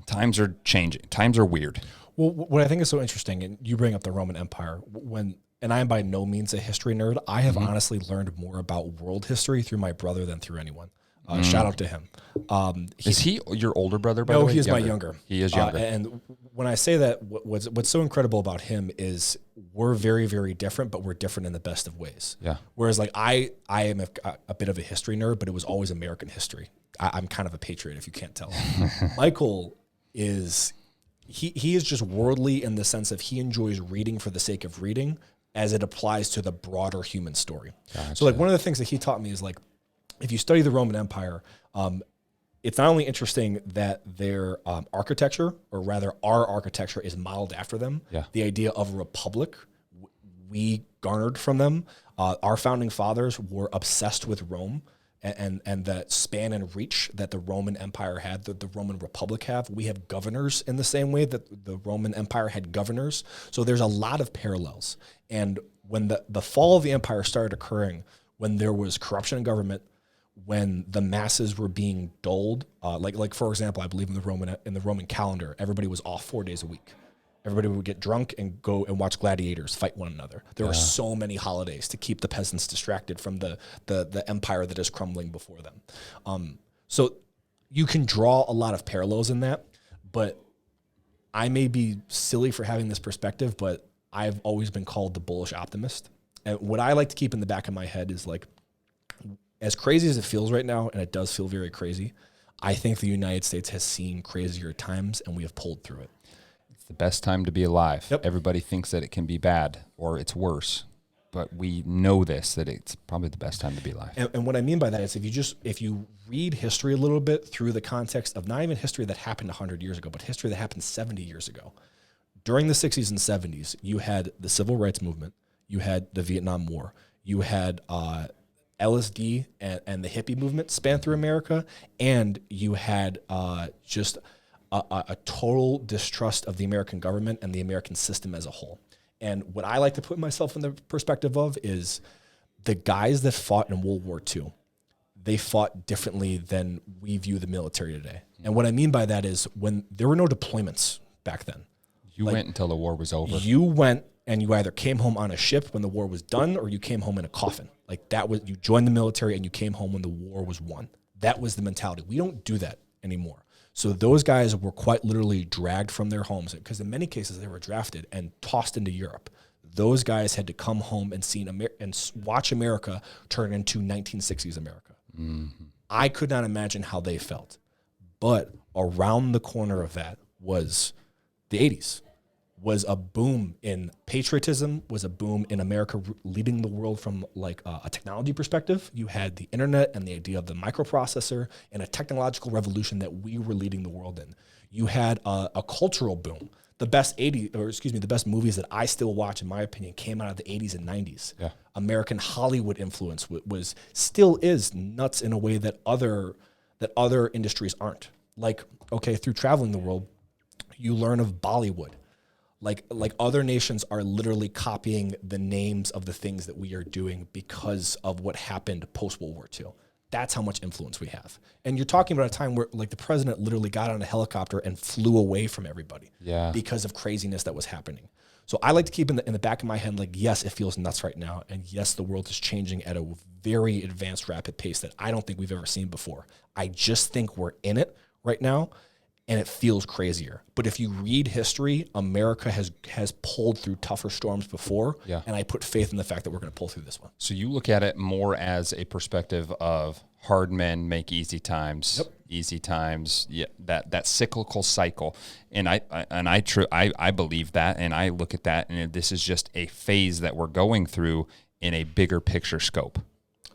times are changing. Times are weird. Well, what I think is so interesting, and you bring up the Roman Empire, and I am by no means a history nerd. I have honestly learned more about world history through my brother than through anyone. Shout out to him. Is he your older brother, by the way? No, he is my younger. He is younger. And when I say that, what's so incredible about him is we're very, very different, but we're different in the best of ways. Yeah. Whereas I am a bit of a history nerd, but it was always American history. I'm kind of a patriot, if you can't tell. Michael is just worldly in the sense of he enjoys reading for the sake of reading as it applies to the broader human story. Gotcha. So one of the things that he taught me is if you study the Roman Empire, it's not only interesting that their architecture, or rather our architecture, is modeled after them. Yeah. The idea of a republic, we garnered from them. Our founding fathers were obsessed with Rome and the span and reach that the Roman Empire had, that the Roman Republic have. We have governors in the same way that the Roman Empire had governors. So there's a lot of parallels. And when the fall of the empire started occurring, when there was corruption in government, when the masses were being dulled, like for example, I believe in the Roman calendar, everybody was off 4 days a week. Everybody would get drunk and go and watch gladiators fight one another. There were so many holidays to keep the peasants distracted from the empire that is crumbling before them. So you can draw a lot of parallels in that, but I may be silly for having this perspective, but I've always been called the bullish optimist. And what I like to keep in the back of my head is as crazy as it feels right now, and it does feel very crazy, I think the United States has seen crazier times, and we have pulled through it. It's the best time to be alive. Yep. Everybody thinks that it can be bad or it's worse, but we know that it's probably the best time to be alive. And what I mean by that is if you read history a little bit through the context of not even history that happened 100 years ago, but history that happened 70 years ago. During the 60s and 70s, you had the Civil Rights Movement, you had the Vietnam War, you had LSD and the hippie movement span through America, and you had just a total distrust of the American government and the American system as a whole. And what I like to put myself in the perspective of is the guys that fought in World War II, they fought differently than we view the military today. And what I mean by that is when there were no deployments back then. You went until the war was over. You went and you either came home on a ship when the war was done or you came home in a coffin. Like that was, you joined the military and you came home when the war was won. That was the mentality. We don't do that anymore. So those guys were quite literally dragged from their homes because in many cases they were drafted and tossed into Europe. Those guys had to come home and watch America turn into 1960s America. Mm-hmm. I could not imagine how they felt. But around the corner of that was the 80s, was a boom in patriotism, was a boom in America leading the world from like a technology perspective. You had the internet and the idea of the microprocessor and a technological revolution that we were leading the world in. You had a cultural boom. The best the best movies that I still watch, in my opinion, came out of the 80s and 90s. Yeah. American Hollywood influence still is nuts in a way that other industries aren't. Like, okay, through traveling the world, you learn of Bollywood. Like other nations are literally copying the names of the things that we are doing because of what happened post-World War II. That's how much influence we have. And you're talking about a time where like the president literally got on a helicopter and flew away from everybody because of craziness that was happening. So I like to keep in the back of my head, like, yes, it feels nuts right now. And yes, the world is changing at a very advanced, rapid pace that I don't think we've ever seen before. I just think we're in it right now. And it feels crazier. But if you read history, America has pulled through tougher storms before, and I put faith in the fact that we're going to pull through this one. So you look at it more as a perspective of hard men make easy times, easy times, that cyclical cycle. And I believe that, and I look at that, and this is just a phase that we're going through in a bigger picture scope.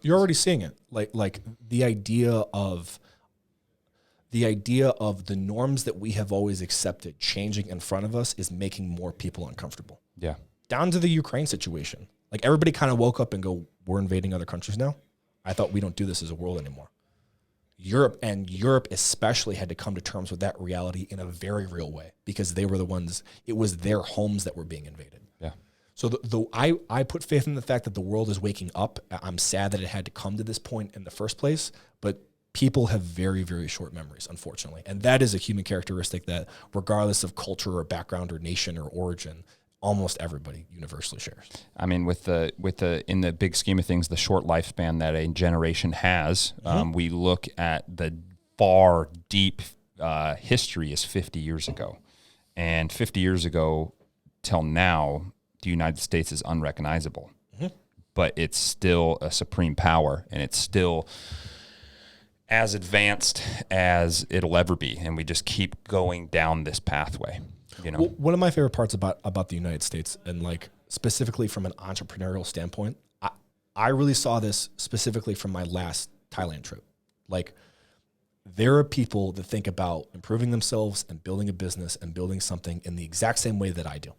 You're already seeing it, like the idea of the norms that we have always accepted changing in front of us is making more people uncomfortable. Yeah. Down to the Ukraine situation. Like everybody kind of woke up and go, we're invading other countries now. I thought we don't do this as a world anymore. Europe especially had to come to terms with that reality in a very real way because they were the ones, it was their homes that were being invaded. Yeah. So I put faith in the fact that the world is waking up. I'm sad that it had to come to this point in the first place, but people have very, very short memories, unfortunately. And that is a human characteristic that, regardless of culture or background or nation or origin, almost everybody universally shares. I mean, with the in the big scheme of things, the short lifespan that a generation has, we look at the far deep history is 50 years ago. And 50 years ago till now, the United States is unrecognizable. Mm-hmm. But it's still a supreme power, and it's still as advanced as it'll ever be, and we just keep going down this pathway. You know, one of my favorite parts about the United States, and like specifically from an entrepreneurial standpoint, I really saw this specifically from my last Thailand trip. Like, there are people that think about improving themselves and building a business and building something in the exact same way that I do,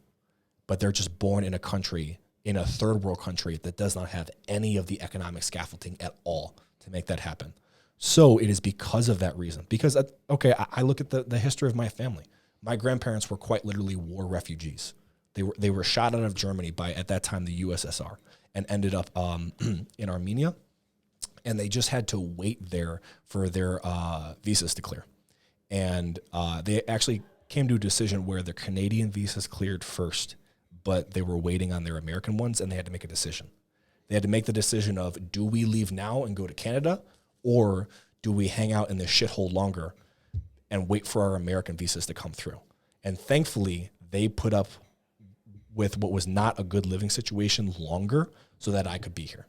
but they're just born in a country, in a third world country that does not have any of the economic scaffolding at all to make that happen. So it is because of that reason. Because, I look at the history of my family. My grandparents were quite literally war refugees. They were shot out of Germany by, at that time, the USSR, and ended up in Armenia. And they just had to wait there for their visas to clear. And they actually came to a decision where their Canadian visas cleared first, but they were waiting on their American ones, and they had to make a decision. They had to make the decision of, do we leave now and go to Canada, or do we hang out in this shithole longer and wait for our American visas to come through? And thankfully, they put up with what was not a good living situation longer so that I could be here.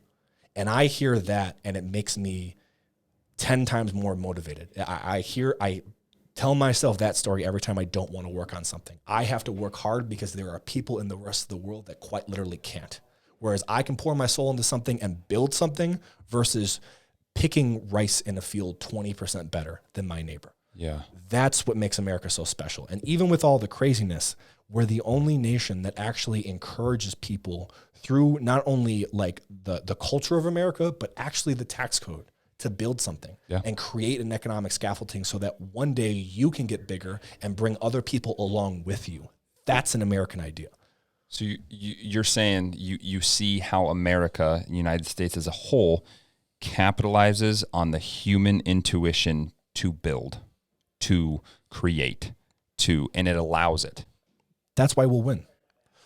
And I hear that, and it makes me 10 times more motivated. I tell myself that story every time I don't want to work on something. I have to work hard because there are people in the rest of the world that quite literally can't. Whereas I can pour my soul into something and build something versus picking rice in a field 20% better than my neighbor. Yeah. That's what makes America so special. And even with all the craziness, we're the only nation that actually encourages people through not only like the culture of America, but actually the tax code to build something and create an economic scaffolding so that one day you can get bigger and bring other people along with you. That's an American idea. So you're saying you see how America, United States as a whole, capitalizes on the human intuition to build, to create, and it allows it. That's why we'll win.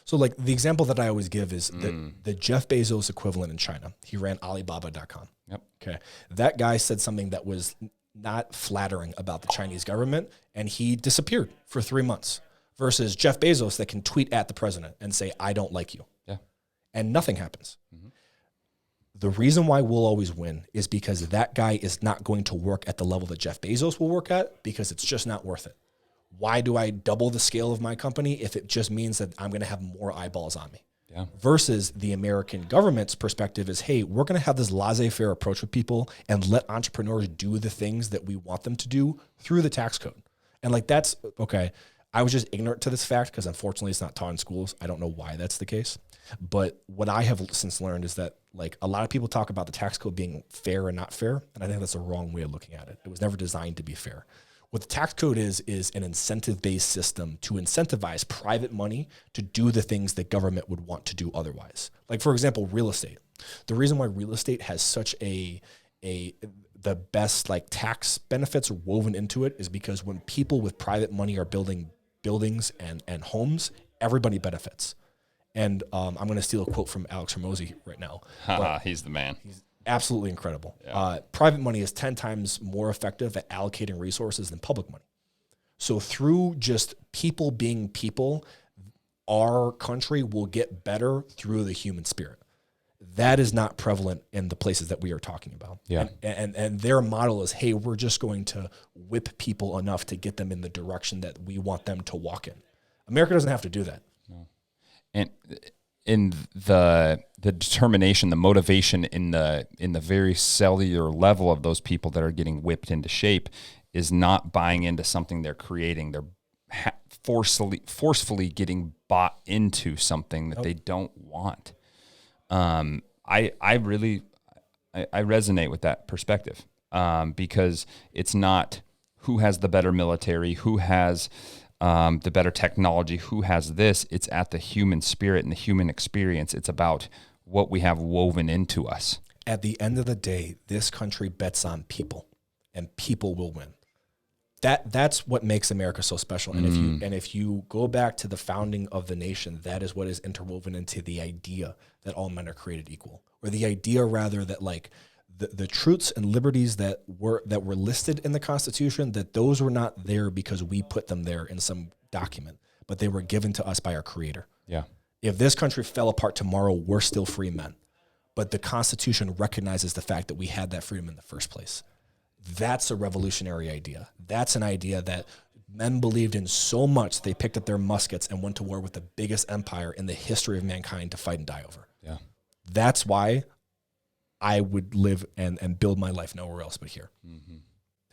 So like the example that I always give is the Jeff Bezos equivalent in China. He ran Alibaba.com. Yep. Okay. That guy said something that was not flattering about the Chinese government, and he disappeared for 3 months versus Jeff Bezos that can tweet at the president and say, I don't like you. Yeah. And nothing happens. Mm-hmm. The reason why we'll always win is because that guy is not going to work at the level that Jeff Bezos will work at, because it's just not worth it. Why do I double the scale of my company if it just means that I'm going to have more eyeballs on me? Yeah. Versus the American government's perspective is, hey, we're going to have this laissez-faire approach with people and let entrepreneurs do the things that we want them to do through the tax code. And like, that's okay. I was just ignorant to this fact because unfortunately it's not taught in schools. I don't know why that's the case. But what I have since learned is that like a lot of people talk about the tax code being fair and not fair. And I think that's the wrong way of looking at it. It was never designed to be fair. What the tax code is an incentive-based system to incentivize private money to do the things that government would want to do otherwise. Like, for example, real estate. The reason why real estate has such the best like tax benefits woven into it is because when people with private money are building buildings and homes, everybody benefits. And I'm going to steal a quote from Alex Hormozy right now. He's the man. He's absolutely incredible. Yeah. Private money is 10 times more effective at allocating resources than public money. So through just people being people, our country will get better through the human spirit. That is not prevalent in the places that we are talking about. Yeah. And their model is, hey, we're just going to whip people enough to get them in the direction that we want them to walk in. America doesn't have to do that. No. And in the determination, the motivation in the very cellular level of those people that are getting whipped into shape is not buying into something they're creating. They're forcefully getting bought into something that they don't want. I resonate with that perspective because it's not who has the better military, who has the better technology, who has this. It's at the human spirit and the human experience. It's about what we have woven into us. At the end of the day, this country bets on people, and people will win. That's what makes America so special. And if you go back to the founding of the nation, that is what is interwoven into the idea that all men are created equal, or the idea rather that like the truths and liberties that were listed in the Constitution, that those were not there because we put them there in some document, but they were given to us by our Creator. Yeah. If this country fell apart tomorrow, we're still free men, but the Constitution recognizes the fact that we had that freedom in the first place. That's a revolutionary idea. That's an idea that men believed in so much they picked up their muskets and went to war with the biggest empire in the history of mankind to fight and die over. Yeah. That's why I would live and build my life nowhere else but here. Mm-hmm.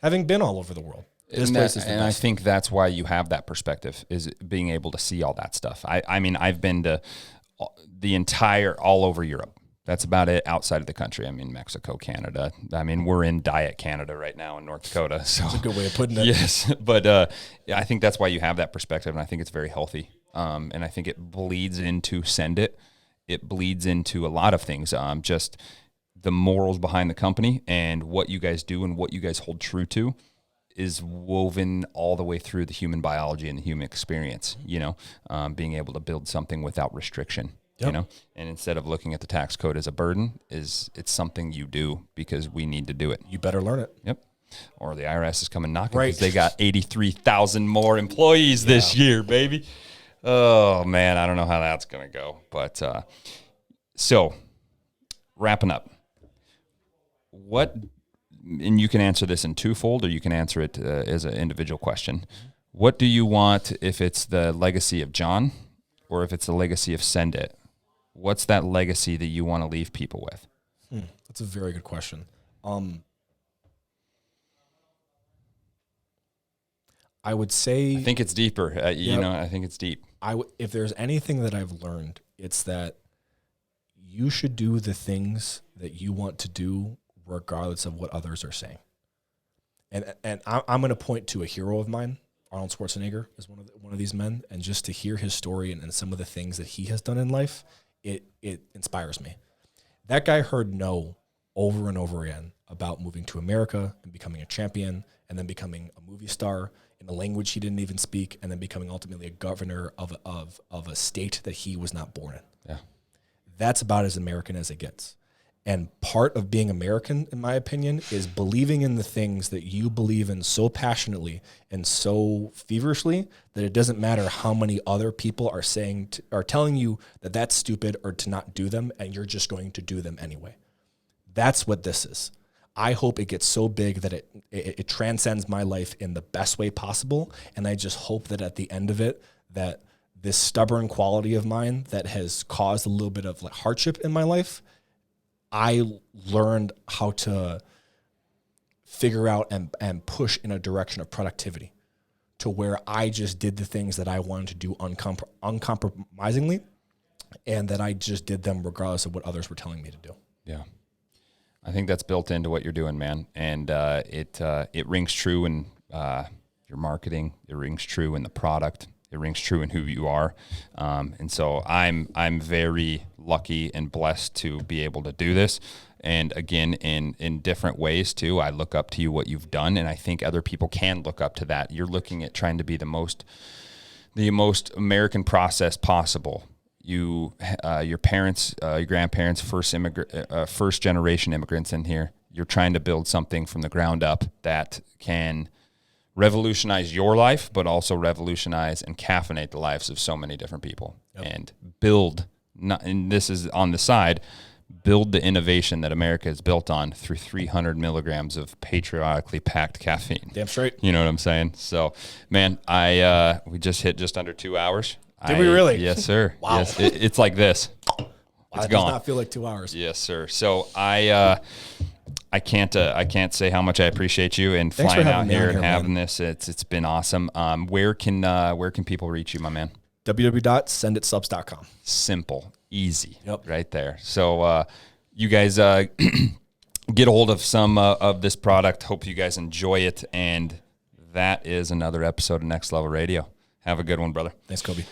Having been all over the world. This place is the best. I think that's why you have that perspective, is being able to see all that stuff. I mean, I've been to all over Europe. That's about it outside of the country. I mean, Mexico, Canada. I mean, we're in Diet Canada right now in North Dakota. So that's a good way of putting it. Yes. But I think that's why you have that perspective, and I think it's very healthy. And I think it bleeds into Send It. It bleeds into a lot of things. Just the morals behind the company and what you guys do and what you guys hold true to is woven all the way through the human biology and the human experience, being able to build something without restriction. Yep. And instead of looking at the tax code as a burden, it's something you do because we need to do it. You better learn it. Yep. Or the IRS is coming knocking because they got 83,000 more employees this year, baby. Oh, man, I don't know how that's going to go. But so wrapping up, and you can answer this in twofold or you can answer it as an individual question. What do you want if it's the legacy of John or if it's the legacy of Send It? What's that legacy that you want to leave people with? That's a very good question. I would say... I think it's deeper. I think it's deep. If there's anything that I've learned, it's that you should do the things that you want to do regardless of what others are saying. And I'm going to point to a hero of mine. Arnold Schwarzenegger is one of these men, and just to hear his story and some of the things that he has done in life, it inspires me. That guy heard no over and over again about moving to America and becoming a champion and then becoming a movie star in a language he didn't even speak and then becoming ultimately a governor of a state that he was not born in. Yeah. That's about as American as it gets. And part of being American, in my opinion, is believing in the things that you believe in so passionately and so feverishly that it doesn't matter how many other people are are telling you that that's stupid or to not do them, and you're just going to do them anyway. That's what this is. I hope it gets so big that it transcends my life in the best way possible, and I just hope that at the end of it, that this stubborn quality of mine that has caused a little bit of like hardship in my life, I learned how to figure out and push in a direction of productivity to where I just did the things that I wanted to do uncompromisingly, and that I just did them regardless of what others were telling me to do. Yeah. I think that's built into what you're doing, man. And it rings true in your marketing. It rings true in the product. It rings true in who you are. And so I'm very lucky and blessed to be able to do this. And again, in different ways too. I look up to you, what you've done, and I think other people can look up to that. You're looking at trying to be the most American process possible. Your parents, your grandparents, first generation immigrants in here. You're trying to build something from the ground up that can revolutionize your life, but also revolutionize and caffeinate the lives of so many different people. Yep. And build, and this is on the side, build the innovation that America is built on through 300 milligrams of patriotically packed caffeine. Damn straight. You know what I'm saying? So, man, we just hit just under 2 hours. Did we really? Yes, sir. Wow. Yes, it's like this. It's it gone. Does not feel like 2 hours. Yes, sir. So I can't say how much I appreciate you and flying out here and having this. It's been awesome. Where can people reach you, my man? www.senditsubs.com. Simple, easy, yep. Right there. So you guys get a hold of some of this product. Hope you guys enjoy it. And that is another episode of Next Level Radio. Have a good one, brother. Thanks, Kobe.